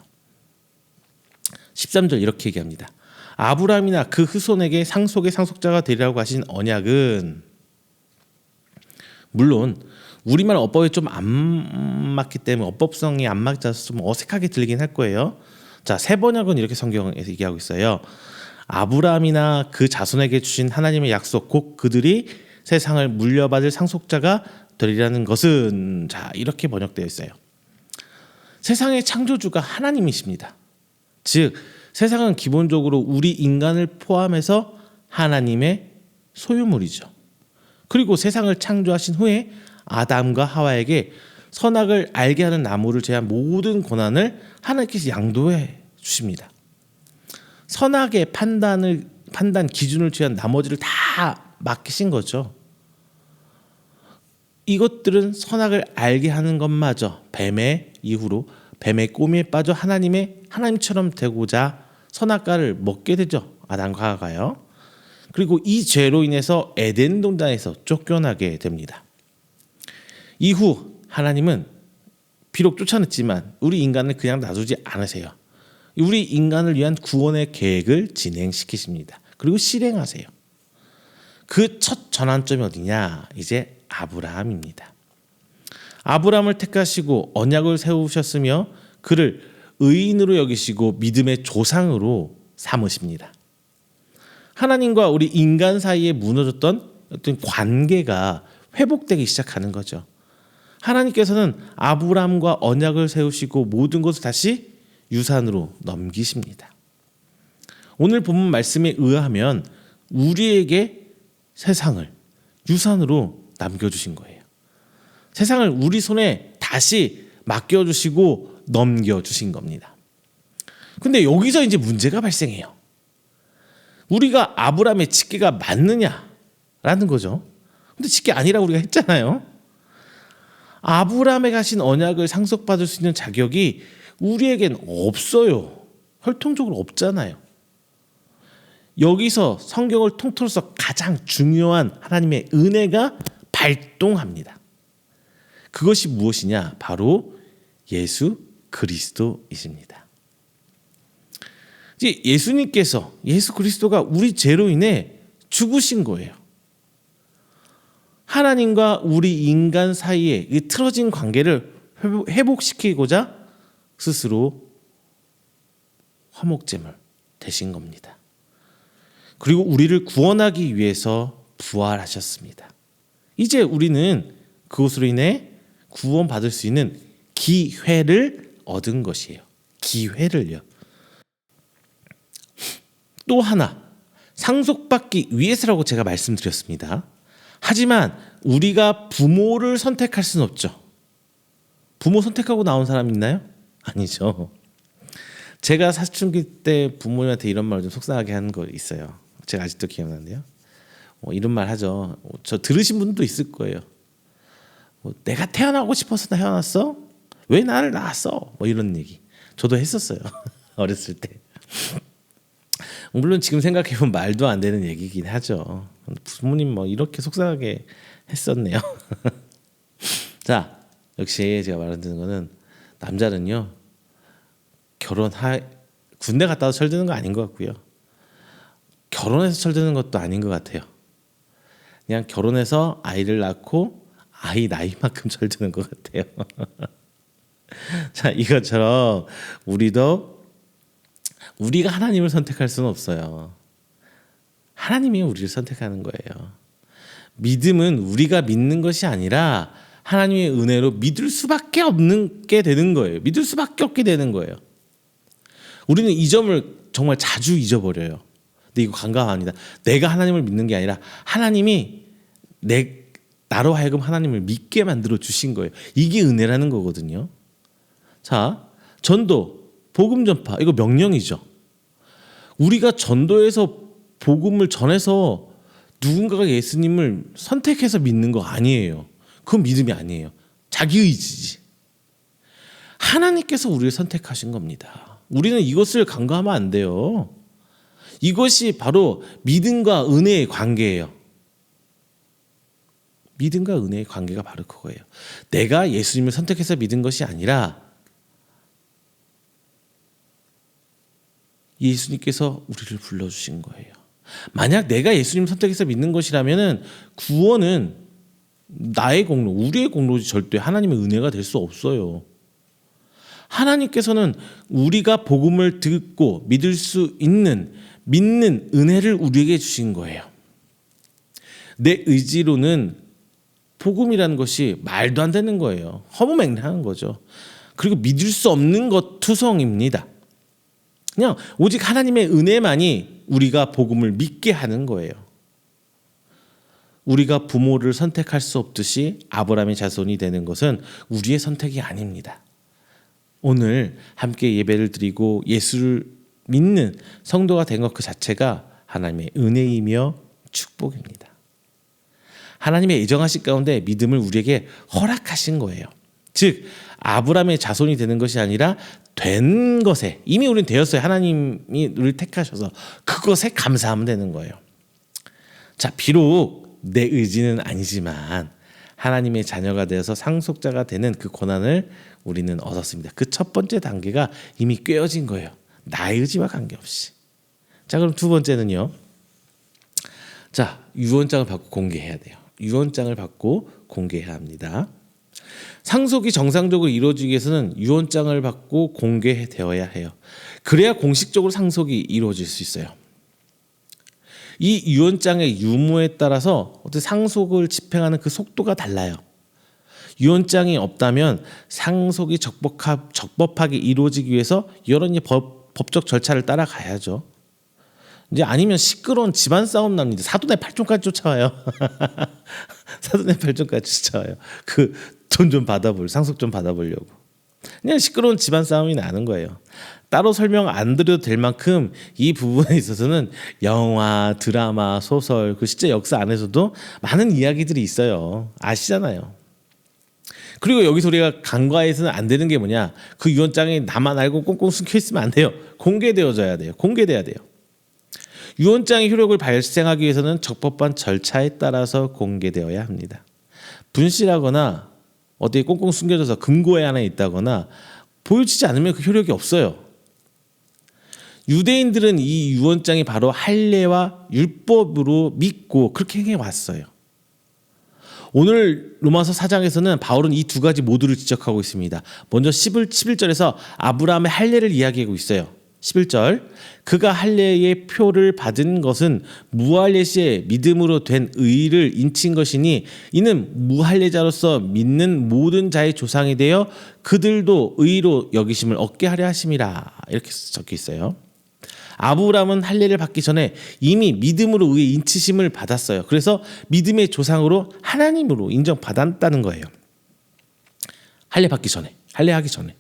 13절 이렇게 얘기합니다. 아브라함이나 그 후손에게 상속의 상속자가 되리라고 하신 언약은, 물론 우리말 어법이 좀 안 맞기 때문에 어법성이 안 맞아서 좀 어색하게 들리긴 할 거예요. 자, 새 번역은 이렇게 성경에서 얘기하고 있어요. 아브라함이나 그 자손에게 주신 하나님의 약속, 곧 그들이 세상을 물려받을 상속자가 되리라는 것은, 자, 이렇게 번역되어 있어요. 세상의 창조주가 하나님이십니다. 즉 세상은 기본적으로 우리 인간을 포함해서 하나님의 소유물이죠. 그리고 세상을 창조하신 후에 아담과 하와에게 선악을 알게 하는 나무를 제한 모든 권한을 하나님께서 양도해 주십니다. 선악의 판단 기준을 취한 나머지를 다 맡기신 거죠. 이것들은 선악을 알게 하는 것마저 뱀의 이후로 뱀의 꼬미에 빠져 하나님처럼 되고자 선악과를 먹게 되죠. 아담과 하와가요. 그리고 이 죄로 인해서 에덴 동산에서 쫓겨나게 됩니다. 이후 하나님은 비록 쫓아냈지만 우리 인간을 그냥 놔두지 않으세요. 우리 인간을 위한 구원의 계획을 진행시키십니다. 그리고 실행하세요. 그 첫 전환점이 어디냐? 이제 아브라함입니다. 아브라함을 택하시고 언약을 세우셨으며 그를 의인으로 여기시고 믿음의 조상으로 삼으십니다. 하나님과 우리 인간 사이에 무너졌던 어떤 관계가 회복되기 시작하는 거죠. 하나님께서는 아브라함과 언약을 세우시고 모든 것을 다시 유산으로 넘기십니다. 오늘 본문 말씀에 의하면 우리에게 세상을 유산으로 남겨주신 거예요. 세상을 우리 손에 다시 맡겨주시고 넘겨주신 겁니다. 근데 여기서 이제 문제가 발생해요. 우리가 아브라함의 직계가 맞느냐라는 거죠. 근데 직계 아니라고 우리가 했잖아요. 아브라함에 가신 언약을 상속받을 수 있는 자격이 우리에겐 없어요. 혈통적으로 없잖아요. 여기서 성경을 통틀어서 가장 중요한 하나님의 은혜가 발동합니다. 그것이 무엇이냐? 바로 예수 그리스도이십니다. 이제 예수 그리스도가 우리 죄로 인해 죽으신 거예요. 하나님과 우리 인간 사이에 이 틀어진 관계를 회복시키고자 스스로 화목제물 되신 겁니다. 그리고 우리를 구원하기 위해서 부활하셨습니다. 이제 우리는 그것으로 인해 구원받을 수 있는 기회를 얻은 것이에요. 기회를요. 또 하나, 상속받기 위해서라고 제가 말씀드렸습니다. 하지만 우리가 부모를 선택할 수는 없죠. 부모 선택하고 나온 사람 있나요? 아니죠. 제가 사춘기 때 부모님한테 이런 말을 좀 속상하게 하는 거 있어요. 제가 아직도 기억나는데요. 이런 말 하죠. 저 들으신 분도 있을 거예요. 내가 태어나고 싶어서 태어났어? 왜 나를 낳았어? 이런 얘기. 저도 했었어요. 어렸을 때. 물론 지금 생각해보면 말도 안 되는 얘기긴 하죠. 부모님 이렇게 속상하게 했었네요. 자, 역시 제가 말하는 거는 남자는요 군대 갔다 와서 철드는 거 아닌 것 같고요. 결혼해서 철드는 것도 아닌 것 같아요. 그냥 결혼해서 아이를 낳고 아이 나이만큼 철드는 것 같아요. 자, 이것처럼 우리가 하나님을 선택할 수는 없어요. 하나님이 우리를 선택하는 거예요. 믿음은 우리가 믿는 것이 아니라 하나님의 은혜로 믿을 수밖에 없게 되는 거예요. 믿을 수밖에 없게 되는 거예요. 우리는 이 점을 정말 자주 잊어버려요. 근데 이거 간과합니다. 내가 하나님을 믿는 게 아니라 하나님이 나로 하여금 하나님을 믿게 만들어 주신 거예요. 이게 은혜라는 거거든요. 자, 전도, 복음 전파, 이거 명령이죠. 우리가 전도해서 복음을 전해서 누군가가 예수님을 선택해서 믿는 거 아니에요. 그건 믿음이 아니에요. 자기 의지지. 하나님께서 우리를 선택하신 겁니다. 우리는 이것을 간과하면 안 돼요. 이것이 바로 믿음과 은혜의 관계예요. 믿음과 은혜의 관계가 바로 그거예요. 내가 예수님을 선택해서 믿은 것이 아니라 예수님께서 우리를 불러주신 거예요. 만약 내가 예수님을 선택해서 믿는 것이라면 구원은 나의 공로, 우리의 공로지 절대 하나님의 은혜가 될 수 없어요. 하나님께서는 우리가 복음을 듣고 믿을 수 있는 믿는 은혜를 우리에게 주신 거예요. 내 의지로는 복음이라는 것이 말도 안 되는 거예요. 허무맹랑한 거죠. 그리고 믿을 수 없는 것 투성입니다. 그냥 오직 하나님의 은혜만이 우리가 복음을 믿게 하는 거예요. 우리가 부모를 선택할 수 없듯이 아브라함의 자손이 되는 것은 우리의 선택이 아닙니다. 오늘 함께 예배를 드리고 예수를 믿는 성도가 된 것 그 자체가 하나님의 은혜이며 축복입니다. 하나님의 예정하신 가운데 믿음을 우리에게 허락하신 거예요. 즉 아브라함의 자손이 되는 것이 아니라 된 것에 이미 우리는 되었어요. 하나님이 우리를 택하셔서 그것에 감사하면 되는 거예요. 자, 비록 내 의지는 아니지만 하나님의 자녀가 되어서 상속자가 되는 그 권한을 우리는 얻었습니다. 그 첫 번째 단계가 이미 꿰어진 거예요. 나의 의지와 관계없이. 자, 그럼 두 번째는요. 자, 유언장을 받고 공개해야 돼요. 유언장을 받고 공개해야 합니다. 상속이 정상적으로 이루어지기 위해서는 유언장을 받고 공개되어야 해요. 그래야 공식적으로 상속이 이루어질 수 있어요. 이 유언장의 유무에 따라서 어떤 상속을 집행하는 그 속도가 달라요. 유언장이 없다면 상속이 적법하게 이루어지기 위해서 여러 법적 절차를 따라가야죠. 이제 아니면 시끄러운 집안 싸움 납니다. 사돈의 팔촌까지 쫓아와요. 사돈의 팔촌까지 쫓아와요. 그 돈 좀 받아볼, 상속 좀 받아보려고. 그냥 시끄러운 집안 싸움이 나는 거예요. 따로 설명 안 드려도 될 만큼 이 부분에 있어서는 영화, 드라마, 소설, 그 실제 역사 안에서도 많은 이야기들이 있어요. 아시잖아요. 그리고 여기서 우리가 간과해서는 안 되는 게 뭐냐? 그 유언장이 나만 알고 꽁꽁 숨겨 있으면 안 돼요. 공개되어져야 돼요. 공개돼야 돼요. 유언장의 효력을 발생하기 위해서는 적법한 절차에 따라서 공개되어야 합니다. 분실하거나 어디에 꽁꽁 숨겨져서 금고에 하나 있다거나 보여지지 않으면 그 효력이 없어요. 유대인들은 이 유언장이 바로 할례와 율법으로 믿고 그렇게 행해왔어요. 오늘 로마서 4장에서는 바울은 이 두 가지 모두를 지적하고 있습니다. 먼저 11절에서 아브라함의 할례를 이야기하고 있어요. 11절, 그가 할례의 표를 받은 것은 무할례 시에 믿음으로 된 의를 인친 것이니 이는 무할례자로서 믿는 모든 자의 조상이 되어 그들도 의로 여기심을 얻게 하려 하심이라. 이렇게 적혀 있어요. 아브라함은 할례를 받기 전에 이미 믿음으로 의의 인치심을 받았어요. 그래서 믿음의 조상으로 하나님으로 인정받았다는 거예요. 할례 받기 전에, 할례하기 전에.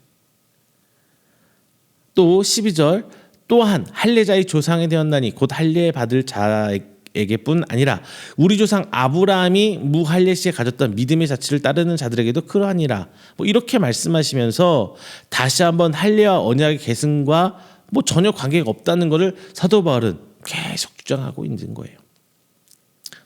또 12절, 또한 할례자의 조상이 되었나니 곧 할례 받을 자에게뿐 아니라 우리 조상 아브라함이 무할례 시에 가졌던 믿음의 자취를 따르는 자들에게도 그러하니라. 이렇게 말씀하시면서 다시 한번 할례와 언약의 계승과 전혀 관계가 없다는 것을 사도 바울은 계속 주장하고 있는 거예요.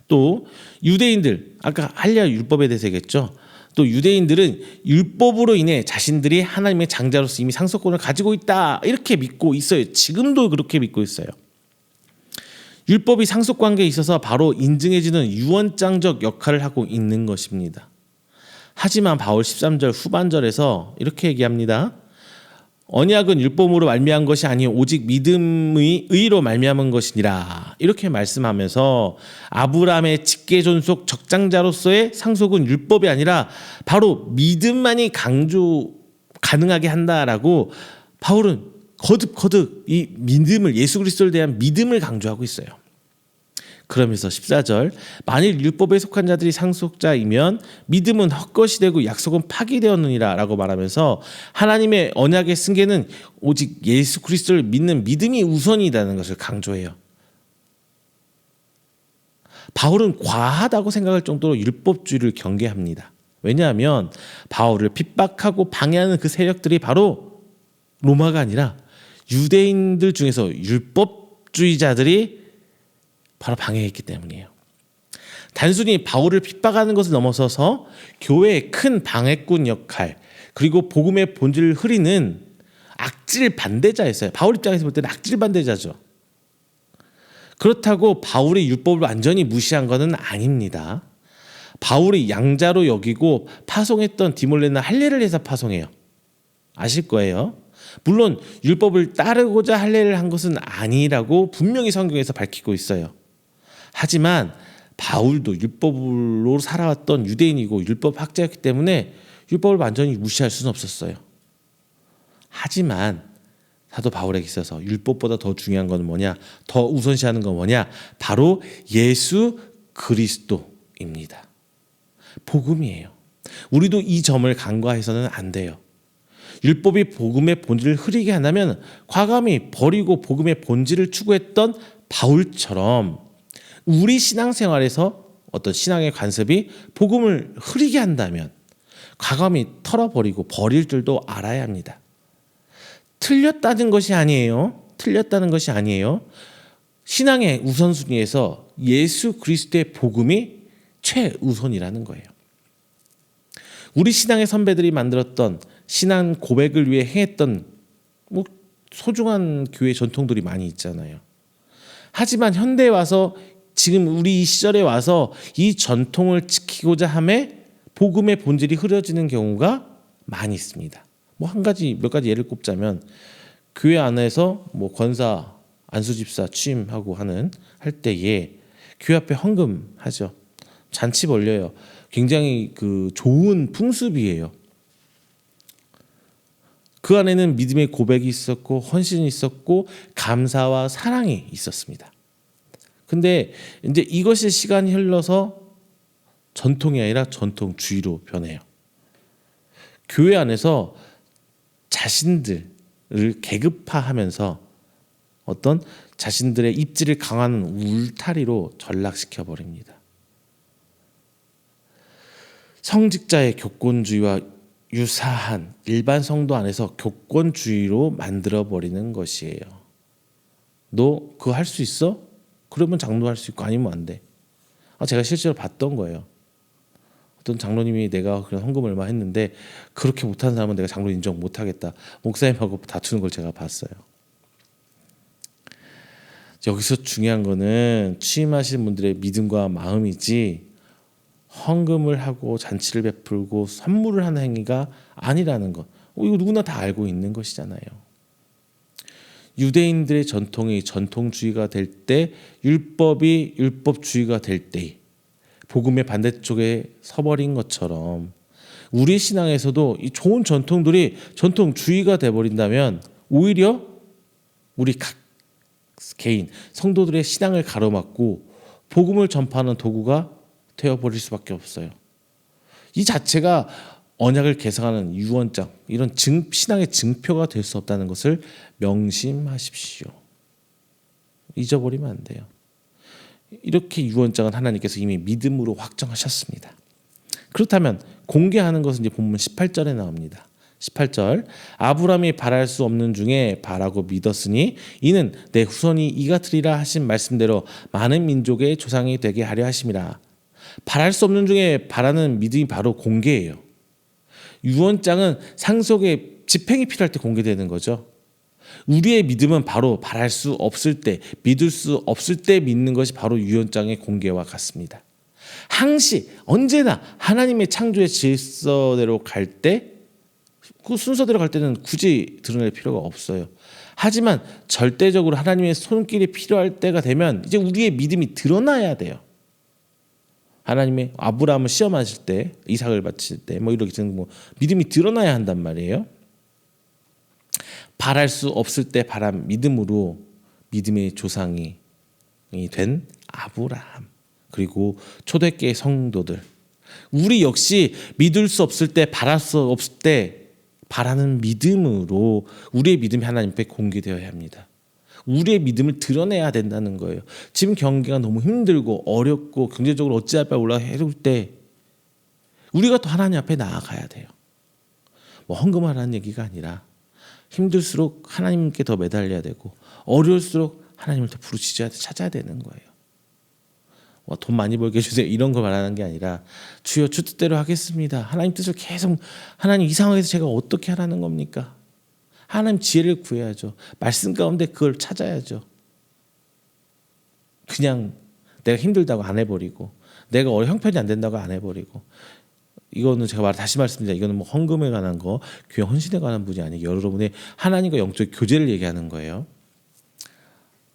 또 유대인들, 아까 할례와 율법에 대해서 얘기했죠. 또 유대인들은 율법으로 인해 자신들이 하나님의 장자로서 이미 상속권을 가지고 있다 이렇게 믿고 있어요. 지금도 그렇게 믿고 있어요. 율법이 상속관계에 있어서 바로 인증해주는 유언장적 역할을 하고 있는 것입니다. 하지만 바울 13절 후반절에서 이렇게 얘기합니다. 언약은 율법으로 말미암은 것이 아니요 오직 믿음의 의로 말미암은 것이니라. 이렇게 말씀하면서 아브라함의 직계존속 적장자로서의 상속은 율법이 아니라 바로 믿음만이 강조 가능하게 한다라고 바울은 거듭 이 믿음을, 예수 그리스도에 대한 믿음을 강조하고 있어요. 그러면서 14절, 만일 율법에 속한 자들이 상속자이면 믿음은 헛것이 되고 약속은 파기되었느니라 라고 말하면서 하나님의 언약의 승계는 오직 예수 그리스도를 믿는 믿음이 우선이라는 것을 강조해요. 바울은 과하다고 생각할 정도로 율법주의를 경계합니다. 왜냐하면 바울을 핍박하고 방해하는 그 세력들이 바로 로마가 아니라 유대인들 중에서 율법주의자들이 바로 방해했기 때문이에요. 단순히 바울을 핍박하는 것을 넘어서서 교회의 큰 방해꾼 역할, 그리고 복음의 본질을 흐리는 악질 반대자였어요. 바울 입장에서 볼 때는 악질 반대자죠. 그렇다고 바울이 율법을 완전히 무시한 것은 아닙니다. 바울이 양자로 여기고 파송했던 디몰레는 할례를 해서 파송해요. 아실 거예요. 물론 율법을 따르고자 할례를 한 것은 아니라고 분명히 성경에서 밝히고 있어요. 하지만 바울도 율법으로 살아왔던 유대인이고 율법 학자였기 때문에 율법을 완전히 무시할 수는 없었어요. 하지만 사도 바울에게 있어서 율법보다 더 중요한 건 뭐냐? 더 우선시하는 건 뭐냐? 바로 예수 그리스도입니다. 복음이에요. 우리도 이 점을 간과해서는 안 돼요. 율법이 복음의 본질을 흐리게 한다면 과감히 버리고 복음의 본질을 추구했던 바울처럼 우리 신앙생활에서 어떤 신앙의 관습이 복음을 흐리게 한다면 과감히 털어버리고 버릴 줄도 알아야 합니다. 틀렸다는 것이 아니에요. 틀렸다는 것이 아니에요. 신앙의 우선순위에서 예수 그리스도의 복음이 최우선이라는 거예요. 우리 신앙의 선배들이 만들었던 신앙 고백을 위해 행했던 소중한 교회 전통들이 많이 있잖아요. 하지만 현대에 와서 지금 우리 이 시절에 와서 이 전통을 지키고자 함에 복음의 본질이 흐려지는 경우가 많이 있습니다. 몇 가지 예를 꼽자면 교회 안에서 권사, 안수집사 취임하고 할 때에 교회 앞에 헌금하죠. 잔치 벌려요. 굉장히 좋은 풍습이에요. 그 안에는 믿음의 고백이 있었고 헌신이 있었고 감사와 사랑이 있었습니다. 근데 이제 이것이 시간이 흘러서 전통이 아니라 전통주의로 변해요. 교회 안에서 자신들을 계급화하면서 어떤 자신들의 입지를 강화하는 울타리로 전락시켜 버립니다. 성직자의 교권주의와 유사한 일반 성도 안에서 교권주의로 만들어버리는 것이에요. 너 그거 할 수 있어? 그러면 장로할 수 있고 아니면 안 돼. 제가 실제로 봤던 거예요. 어떤 장로님이 내가 그런 헌금 얼마 했는데 그렇게 못하는 사람은 내가 장로 인정 못하겠다. 목사님하고 다투는 걸 제가 봤어요. 여기서 중요한 거는 취임하신 분들의 믿음과 마음이지 헌금을 하고 잔치를 베풀고 선물을 하는 행위가 아니라는 것. 이거 누구나 다 알고 있는 것이잖아요. 유대인들의 전통이 전통주의가 될 때, 율법이 율법주의가 될 때, 복음의 반대쪽에 서버린 것처럼 우리 신앙에서도 이 좋은 전통들이 전통주의가 돼버린다면 오히려 우리 각 개인 성도들의 신앙을 가로막고 복음을 전파하는 도구가 되어버릴 수밖에 없어요. 이 자체가 언약을 개성하는 유언장, 이런 신앙의 증표가 될 수 없다는 것을 명심하십시오. 잊어버리면 안 돼요. 이렇게 유언장은 하나님께서 이미 믿음으로 확정하셨습니다. 그렇다면 공개하는 것은 이제 본문 18절에 나옵니다. 18절, 아브라함이 바랄 수 없는 중에 바라고 믿었으니 이는 내 후손이 이같으리라 하신 말씀대로 많은 민족의 조상이 되게 하려 하심이라. 바랄 수 없는 중에 바라는 믿음이 바로 공개예요. 유언장은 상속의 집행이 필요할 때 공개되는 거죠. 우리의 믿음은 바로 바랄 수 없을 때, 믿을 수 없을 때 믿는 것이 바로 유언장의 공개와 같습니다. 항시 언제나 하나님의 창조의 질서대로 갈 때, 그 순서대로 갈 때는 굳이 드러낼 필요가 없어요. 하지만 절대적으로 하나님의 손길이 필요할 때가 되면 이제 우리의 믿음이 드러나야 돼요. 하나님의 아브라함을 시험하실 때, 이삭을 바칠 때, 이렇게 믿음이 드러나야 한단 말이에요. 바랄 수 없을 때 바란 믿음으로 믿음의 조상이 된 아브라함, 그리고 초대교회 성도들, 우리 역시 믿을 수 없을 때, 바랄 수 없을 때 바라는 믿음으로 우리의 믿음이 하나님 앞에 공개되어야 합니다. 우리의 믿음을 드러내야 된다는 거예요. 지금 경기가 너무 힘들고 어렵고 경제적으로 어찌할 바에 올라갈 때 우리가 또 하나님 앞에 나아가야 돼요. 뭐 헌금하라는 얘기가 아니라 힘들수록 하나님께 더 매달려야 되고 어려울수록 하나님을 더 부르짖어야 돼, 찾아야 되는 거예요. 돈 많이 벌게 해주세요 이런 거 말하는 게 아니라 주여 주 뜻대로 하겠습니다. 하나님 뜻을 계속 하나님 이 상황에서 제가 어떻게 하라는 겁니까? 하나님 지혜를 구해야죠. 말씀 가운데 그걸 찾아야죠. 그냥 내가 힘들다고 안 해버리고 내가 형편이 안 된다고 안 해버리고 이거는 제가 다시 말씀드립니다. 이거는 뭐 헌금에 관한 거, 교회 헌신에 관한 분이 아니고 여러분의 하나님과 영적 교제를 얘기하는 거예요.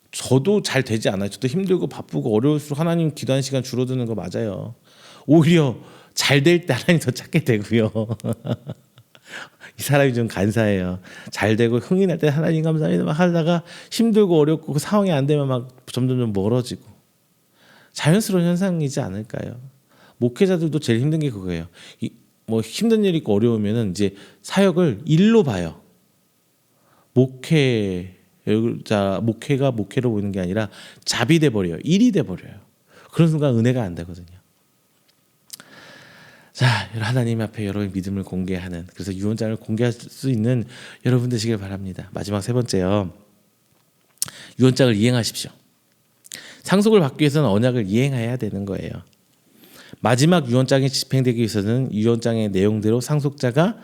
저도 잘 되지 않아요. 저도 힘들고 바쁘고 어려울수록 하나님 기도하는 시간 줄어드는 거 맞아요. 오히려 잘 될 때 하나님 더 찾게 되고요. 이 사람이 좀 간사해요. 잘 되고 흥이 날 때 하나님 감사합니다 막 하다가 힘들고 어렵고 그 상황이 안 되면 막 점점 좀 멀어지고 자연스러운 현상이지 않을까요? 목회자들도 제일 힘든 게 그거예요. 뭐 힘든 일이 있고 어려우면은 이제 사역을 일로 봐요. 목회가 목회로 보이는 게 아니라 잡이 돼 버려요. 일이 돼 버려요. 그런 순간 은혜가 안 되거든요. 자, 하나님 앞에 여러분의 믿음을 공개하는, 그래서 유언장을 공개할 수 있는 여러분 되시길 바랍니다. 마지막 세 번째요. 유언장을 이행하십시오. 상속을 받기 위해서는 언약을 이행해야 되는 거예요. 마지막 유언장이 집행되기 위해서는 유언장의 내용대로 상속자가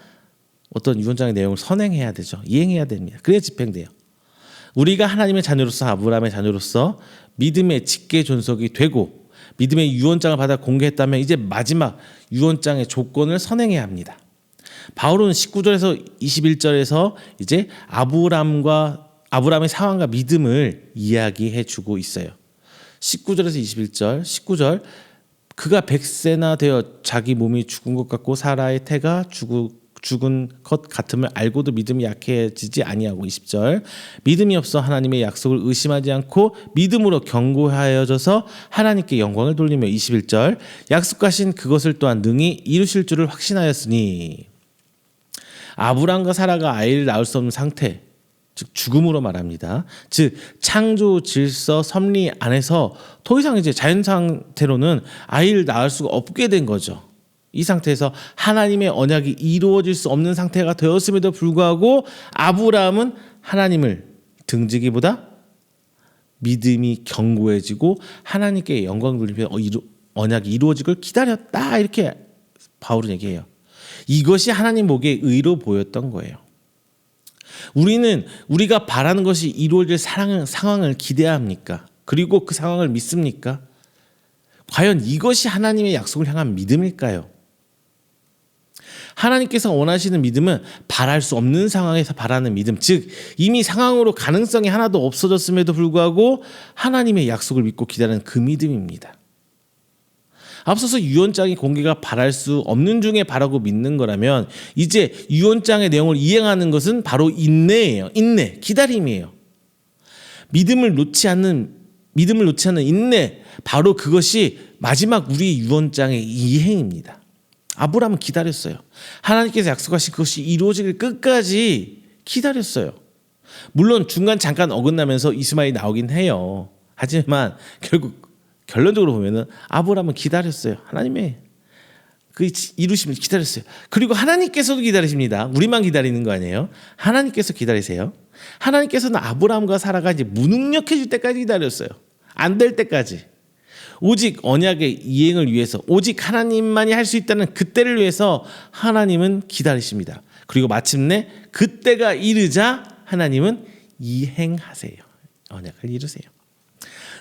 어떤 유언장의 내용을 선행해야 되죠. 이행해야 됩니다. 그래야 집행돼요. 우리가 하나님의 자녀로서 아브라함의 자녀로서 믿음의 직계 존속이 되고 믿음의 유언장을 받아 공개했다면 이제 마지막 유언장의 조건을 선행해야 합니다. 바울은 19절에서 21절에서 이제 아브라함의 상황과 믿음을 이야기해 주고 있어요. 19절에서 21절, 19절 그가 100세나 되어 자기 몸이 죽은 것 같고 사라의 태가 죽은 것 같음을 알고도 믿음이 약해지지 아니하고 20절 믿음이 없어 하나님의 약속을 의심하지 않고 믿음으로 견고하여져서 하나님께 영광을 돌리며 21절 약속하신 그것을 또한 능히 이루실 줄을 확신하였으니 아브람과 사라가 아이를 낳을 수 없는 상태 즉 죽음으로 말합니다. 즉 창조 질서 섭리 안에서 더 이상 이제 자연 상태로는 아이를 낳을 수가 없게 된 거죠. 이 상태에서 하나님의 언약이 이루어질 수 없는 상태가 되었음에도 불구하고 아브라함은 하나님을 등지기보다 믿음이 견고해지고 하나님께 영광 돌리며 언약이 이루어지길 기다렸다 이렇게 바울은 얘기해요. 이것이 하나님 보기에 의로 보였던 거예요. 우리는 우리가 바라는 것이 이루어질 상황을 기대합니까? 그리고 그 상황을 믿습니까? 과연 이것이 하나님의 약속을 향한 믿음일까요? 하나님께서 원하시는 믿음은 바랄 수 없는 상황에서 바라는 믿음, 즉 이미 상황으로 가능성이 하나도 없어졌음에도 불구하고 하나님의 약속을 믿고 기다리는 그 믿음입니다. 앞서서 유언장의 공개가 바랄 수 없는 중에 바라고 믿는 거라면 이제 유언장의 내용을 이행하는 것은 바로 인내예요. 인내, 기다림이에요. 믿음을 놓지 않는 인내, 바로 그것이 마지막 우리 유언장의 이행입니다. 아브라함은 기다렸어요. 하나님께서 약속하신 그것이 이루어지길 끝까지 기다렸어요. 물론 중간 잠깐 어긋나면서 이스마엘이 나오긴 해요. 하지만 결국 결론적으로 보면은 아브라함은 기다렸어요. 하나님의 그 이루심을 기다렸어요. 그리고 하나님께서도 기다리십니다. 우리만 기다리는 거 아니에요. 하나님께서 기다리세요. 하나님께서는 아브라함과 사라가 이제 무능력해질 때까지 기다렸어요. 안 될 때까지. 오직 언약의 이행을 위해서, 오직 하나님만이 할 수 있다는 그때를 위해서 하나님은 기다리십니다. 그리고 마침내 그때가 이르자 하나님은 이행하세요. 언약을 이루세요.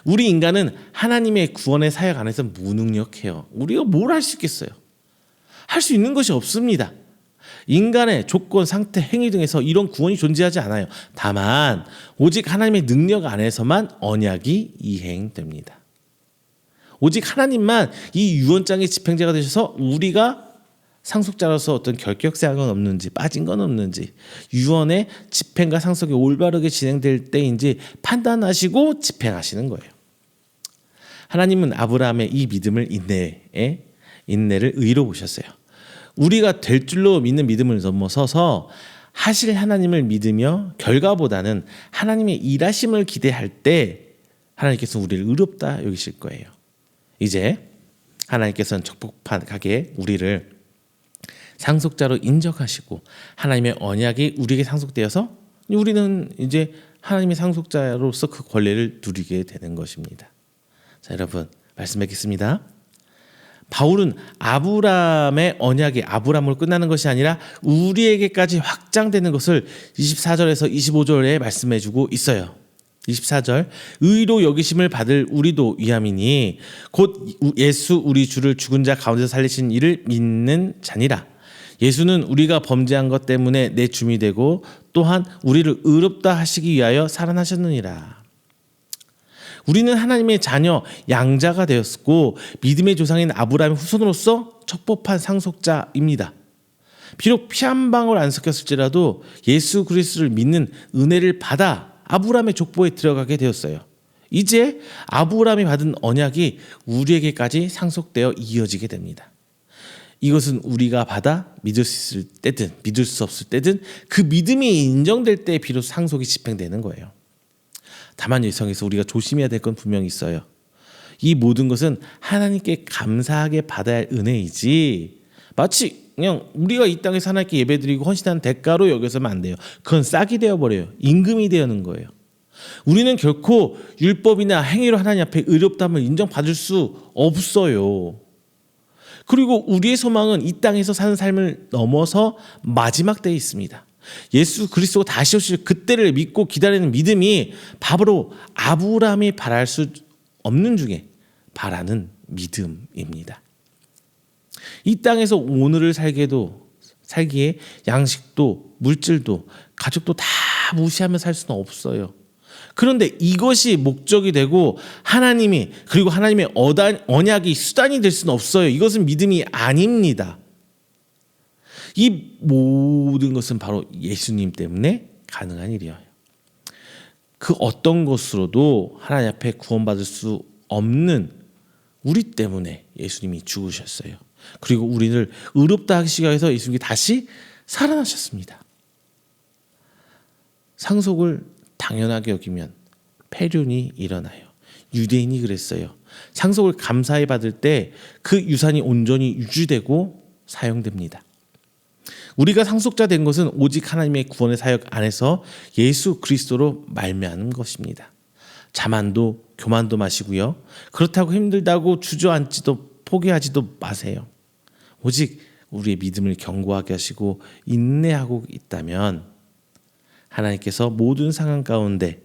우리 인간은 하나님의 구원의 사역 안에서 무능력해요. 우리가 뭘 할 수 있겠어요? 할 수 있는 것이 없습니다. 인간의 조건, 상태, 행위 등에서 이런 구원이 존재하지 않아요. 다만 오직 하나님의 능력 안에서만 언약이 이행됩니다. 오직 하나님만 이 유언장의 집행자가 되셔서 우리가 상속자로서 어떤 결격사항은 없는지 빠진 건 없는지 유언의 집행과 상속이 올바르게 진행될 때인지 판단하시고 집행하시는 거예요. 하나님은 아브라함의 이 믿음을 인내를 의로 보셨어요. 우리가 될 줄로 믿는 믿음을 넘어서서 하실 하나님을 믿으며 결과보다는 하나님의 일하심을 기대할 때 하나님께서 우리를 의롭다 여기실 거예요. 이제 하나님께서는 적법하게 우리를 상속자로 인정하시고 하나님의 언약이 우리에게 상속되어서 우리는 이제 하나님의 상속자로서 그 권리를 누리게 되는 것입니다. 자, 여러분 말씀 뵙겠습니다. 바울은 아브라함의 언약이 아브라함으로 끝나는 것이 아니라 우리에게까지 확장되는 것을 24절에서 25절에 말씀해주고 있어요. 24절 의로 여기심을 받을 우리도 위함이니 곧 예수 우리 주를 죽은 자 가운데서 살리신 이를 믿는 자니라. 예수는 우리가 범죄한 것 때문에 내 주미 되고 또한 우리를 의롭다 하시기 위하여 살아나셨느니라. 우리는 하나님의 자녀 양자가 되었고 믿음의 조상인 아브라함의 후손으로서 척법한 상속자입니다. 비록 피 한 방울 안 섞였을지라도 예수 그리스도를 믿는 은혜를 받아 아브라함의 족보에 들어가게 되었어요. 이제 아브라함이 받은 언약이 우리에게까지 상속되어 이어지게 됩니다. 이것은 우리가 받아 믿을 수 있을 때든 믿을 수 없을 때든 그 믿음이 인정될 때 비로소 상속이 집행되는 거예요. 다만 여기서 우리가 조심해야 될 건 분명히 있어요. 이 모든 것은 하나님께 감사하게 받아야 할 은혜이지 마치 그냥 우리가 이 땅에서 하나님께 예배드리고 헌신하는 대가로 여겨서는 안 돼요. 그건 싹이 되어버려요. 임금이 되는 거예요. 우리는 결코 율법이나 행위로 하나님 앞에 의롭다함을 인정받을 수 없어요. 그리고 우리의 소망은 이 땅에서 사는 삶을 넘어서 마지막 때에 있습니다. 예수 그리스도가 다시 오실 그때를 믿고 기다리는 믿음이 바로 아브라함이 바랄 수 없는 중에 바라는 믿음입니다. 이 땅에서 오늘을 살기에 양식도 물질도 가족도 다 무시하며 살 수는 없어요. 그런데 이것이 목적이 되고 하나님이 그리고 하나님의 언약이 수단이 될 수는 없어요. 이것은 믿음이 아닙니다. 이 모든 것은 바로 예수님 때문에 가능한 일이에요. 그 어떤 것으로도 하나님 앞에 구원받을 수 없는 우리 때문에 예수님이 죽으셨어요. 그리고 우리를 의롭다 하시기 위해서 예수님이 다시 살아나셨습니다. 상속을 당연하게 여기면 폐륜이 일어나요. 유대인이 그랬어요. 상속을 감사히 받을 때 그 유산이 온전히 유지되고 사용됩니다. 우리가 상속자 된 것은 오직 하나님의 구원의 사역 안에서 예수 그리스도로 말미암은 것입니다. 자만도 교만도 마시고요. 그렇다고 힘들다고 주저앉지도 포기하지도 마세요. 오직 우리의 믿음을 견고하게 하시고 인내하고 있다면 하나님께서 모든 상황 가운데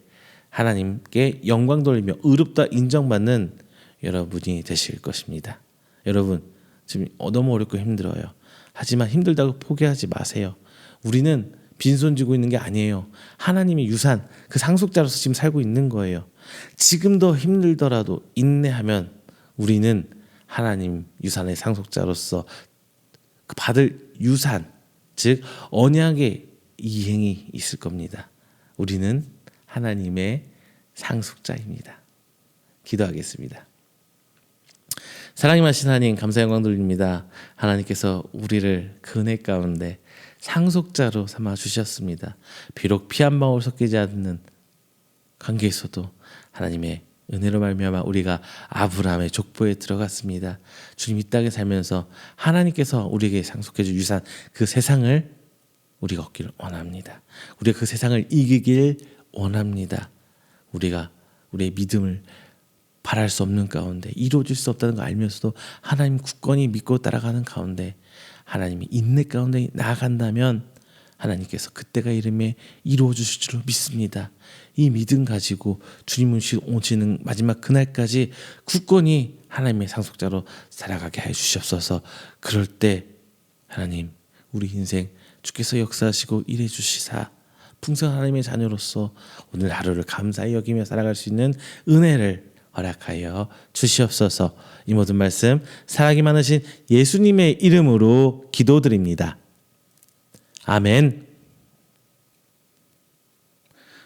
하나님께 영광 돌리며 의롭다 인정받는 여러분이 되실 것입니다. 여러분 지금 너무 어렵고 힘들어요. 하지만 힘들다고 포기하지 마세요. 우리는 빈손 쥐고 있는 게 아니에요. 하나님의 유산, 그 상속자로서 지금 살고 있는 거예요. 지금 더 힘들더라도 인내하면 우리는 하나님 유산의 상속자로서 받을 유산, 즉 언약의 이행이 있을 겁니다. 우리는 하나님의 상속자입니다. 기도하겠습니다. 사랑이 많으신 하나님 감사 영광 돌립니다. 하나님께서 우리를 그 은혜 가운데 상속자로 삼아 주셨습니다. 비록 피 한 방울 섞이지 않는 관계에서도 하나님의 은혜로 말미암아 우리가 아브라함의 족보에 들어갔습니다. 주님 이 땅에 살면서 하나님께서 우리에게 상속해 준 유산 그 세상을 우리가 얻기를 원합니다. 우리가 그 세상을 이기길 원합니다. 우리가 우리의 믿음을 바랄 수 없는 가운데 이루어질 수 없다는 걸 알면서도 하나님 굳건히 믿고 따라가는 가운데 하나님이 인내 가운데 나아간다면 하나님께서 그때가 이름에 이루어 주실 줄 믿습니다. 이 믿음 가지고 주님 오시는 마지막 그날까지 굳건히 하나님의 상속자로 살아가게 해 주시옵소서. 그럴 때 하나님 우리 인생 주께서 역사하시고 일해 주시사 풍성한 하나님의 자녀로서 오늘 하루를 감사히 여기며 살아갈 수 있는 은혜를 허락하여 주시옵소서. 이 모든 말씀 사랑이 많으신 예수님의 이름으로 기도드립니다. 아멘.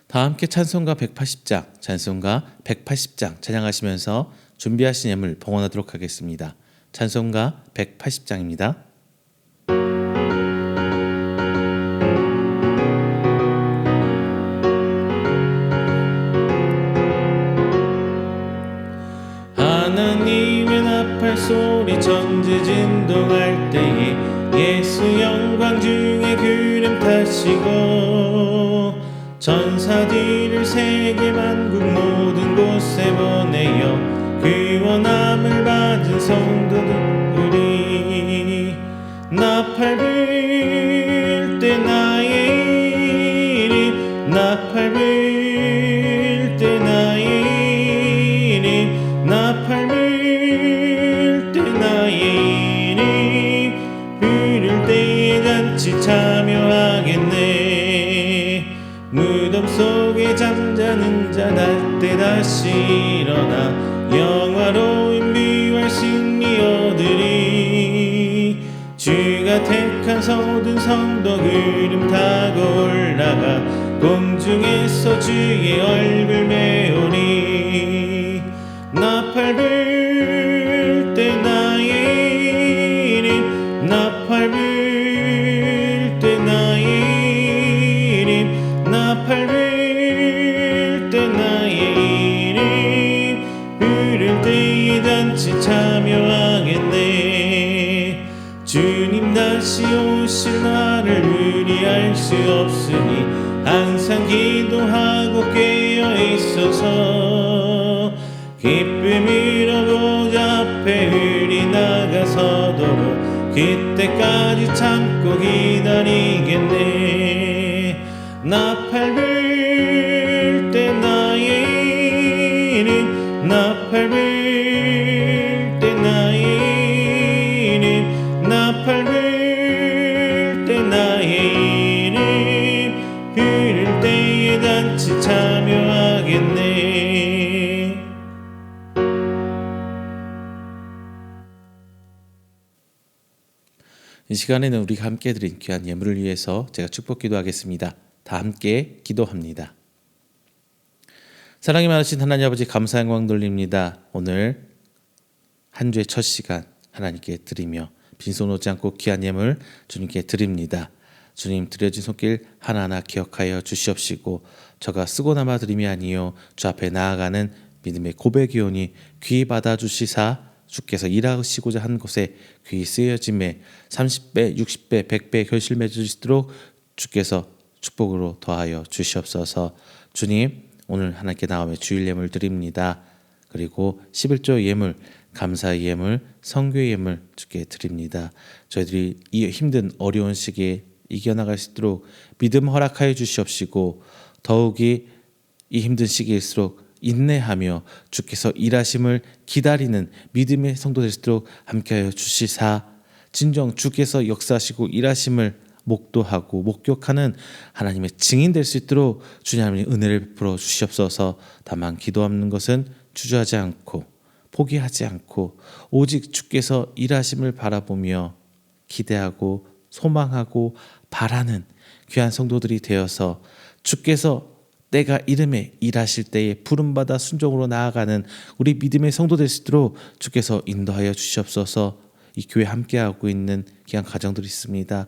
다 함께 찬송가 180장, 찬송가 180장 찬양하시면서 준비하신 예물 봉헌하도록 하겠습니다. 찬송가 180장입니다. 소리 천지 진동할 때에 예수 영광 중에 구름 타시고 천사들을 세계 만국 모든 곳에 보내어 구원함을 받은 성도들이 나팔 불 때 나의 이름 나팔 불 때 나의 이름 나팔 불 때 나의 이름 부를 때에 잔치 참여하겠네. 무덤 속에 잠자는 자 날 때 다시 일어나 영화로운 부활 승리 얻으리. 주가 택한 서든 성도 구름 타고 올라가 공중에서 주의 얼굴 메우리. 나팔 불 때 나의 이름 나팔 불 때 나의 이름 나팔 불 때 나의 이름 부를 때에 잔치 참여하겠네. 주님 다시 오실 날을 우리 알 수 없으니 항상 기도하고 깨어 있어서 기쁨으로 보좌 앞에 우리 나가서도록 그때까지 참고 기다리겠네. 나팔 불 때 나의 이름 나팔 불 때 나의 이름 나팔 불 때 나의 이름 부를 때에 잔치 참여하겠네. 이 시간에는 우리가 함께 드린 귀한 예물을 위해서 제가 축복 기도하겠습니다. 다 함께 기도합니다. 사랑이 많으신 하나님 아버지, 감사 영광 돌립니다. 오늘 한 주의 첫 시간 하나님께 드리며 빈손 오지 않고 귀한 예물 주님께 드립니다. 주님, 드려진 손길 하나하나 기억하여 주시옵시고 저가 쓰고 남아 드림이 아니요 주 앞에 나아가는 믿음의 고백이오니 귀히 받아주시사 주께서 일하시고자 한 곳에 귀히 쓰여짐에 30배, 60배, 100배 결실 맺으시도록 주께서 축복으로 더하여 주시옵소서. 주님, 오늘 하나님께 나오며 주일 예물 드립니다. 그리고 11조 예물, 감사의 예물, 성교의 예물 주께 드립니다. 저희들이 이 힘든 어려운 시기에 이겨나갈 수 있도록 믿음 허락하여 주시옵시고 더욱이 이 힘든 시기일수록 인내하며 주께서 일하심을 기다리는 믿음의 성도 될 수 있도록 함께하여 주시사 진정 주께서 역사하시고 일하심을 목도하고 목격하는 하나님의 증인 될 수 있도록 주님의 은혜를 베풀어 주시옵소서. 다만 기도하는 것은 주저하지 않고 포기하지 않고 오직 주께서 일하심을 바라보며 기대하고 소망하고 바라는 귀한 성도들이 되어서 주께서 때가 이름에 일하실 때에 부름받아 순종으로 나아가는 우리 믿음의 성도 될 수 있도록 주께서 인도하여 주시옵소서. 이 교회 함께하고 있는 귀한 가정들이 있습니다.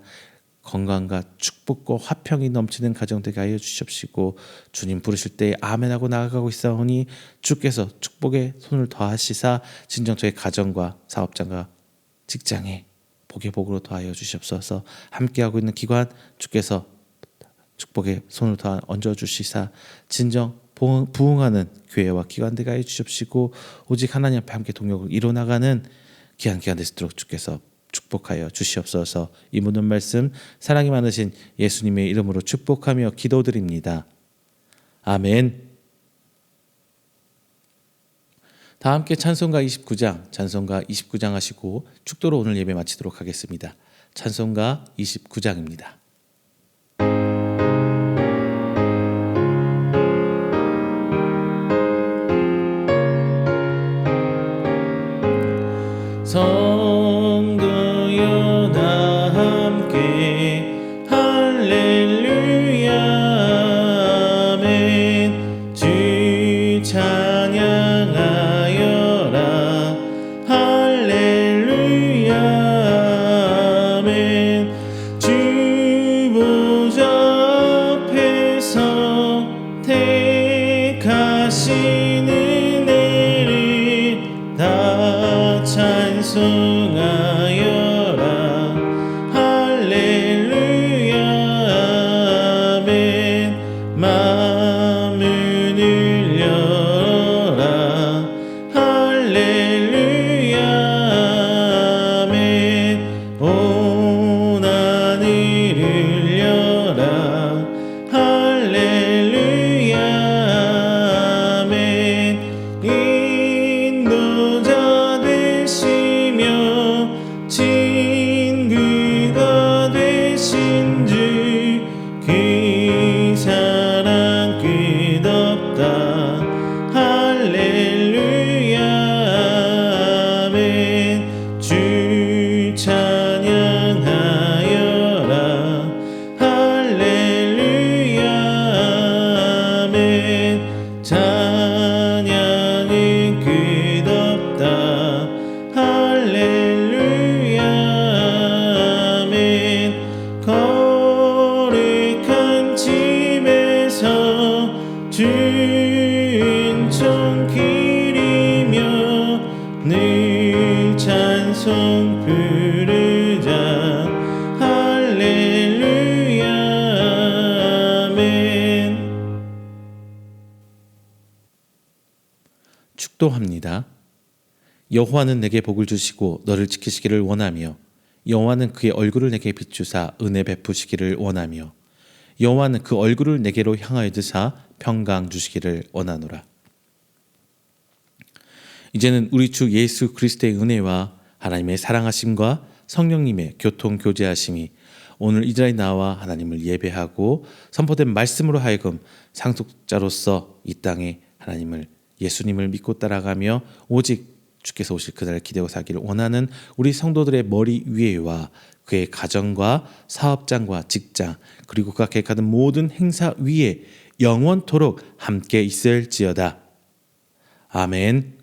건강과 축복과 화평이 넘치는 가정 되게 하여 주시옵시고 주님 부르실 때에 아멘하고 나아가고 있사오니 주께서 축복의 손을 더하시사 진정 저의 가정과 사업장과 직장에 복의 복으로 더하여 주시옵소서. 함께하고 있는 기관 주께서 축복의 손을 더 얹어주시사 진정 부흥하는 교회와 기관들과 해주시옵시고 오직 하나님 앞에 함께 동역을 이뤄나가는 귀한 기간 되시도록 주께서 축복하여 주시옵소서. 이 모든 말씀 사랑이 많으신 예수님의 이름으로 축복하며 기도드립니다. 아멘. 다 함께 찬송가 29장 하시고 축도로 오늘 예배 마치도록 하겠습니다. 찬송가 29장입니다. 성도여 다 함께 할렐루야 아멘. 주 찬양하여라 할렐루야 아멘. 주 문을 열어라. 할렐루야 아멘. 온 하늘을 열라. 할렐루야 아멘. 인도자 되시며 친구가 되신 주 그 사랑 끝없다. 할렐루야 아멘. 주 찬양하여라. 할렐루야 아멘. 찬양은 끝없다. 할렐루야 아멘. 거룩한 집에서 주 은총 기리며 늘 찬송 부르자. 할렐루야 아멘. 축도합니다. 여호와는 내게 복을 주시고 너를 지키시기를 원하며 여호와는 그의 얼굴을 내게 비추사 은혜 베푸시기를 원하며 여호와는 그 얼굴을 내게로 향하여 드사 평강 주시기를 원하노라. 이제는 우리 주 예수 그리스도의 은혜와 하나님의 사랑하심과 성령님의 교통 교제하심이 오늘 이 자리에 나와 하나님을 예배하고 선포된 말씀으로 하여금 상속자로서 이 땅에 하나님을 예수님을 믿고 따라가며 오직 주께서 오실 그날을 기대하고 살기를 원하는 우리 성도들의 머리 위에와 그의 가정과 사업장과 직장 그리고 그가 계획하는 모든 행사 위에 영원토록 함께 있을지어다. 아멘.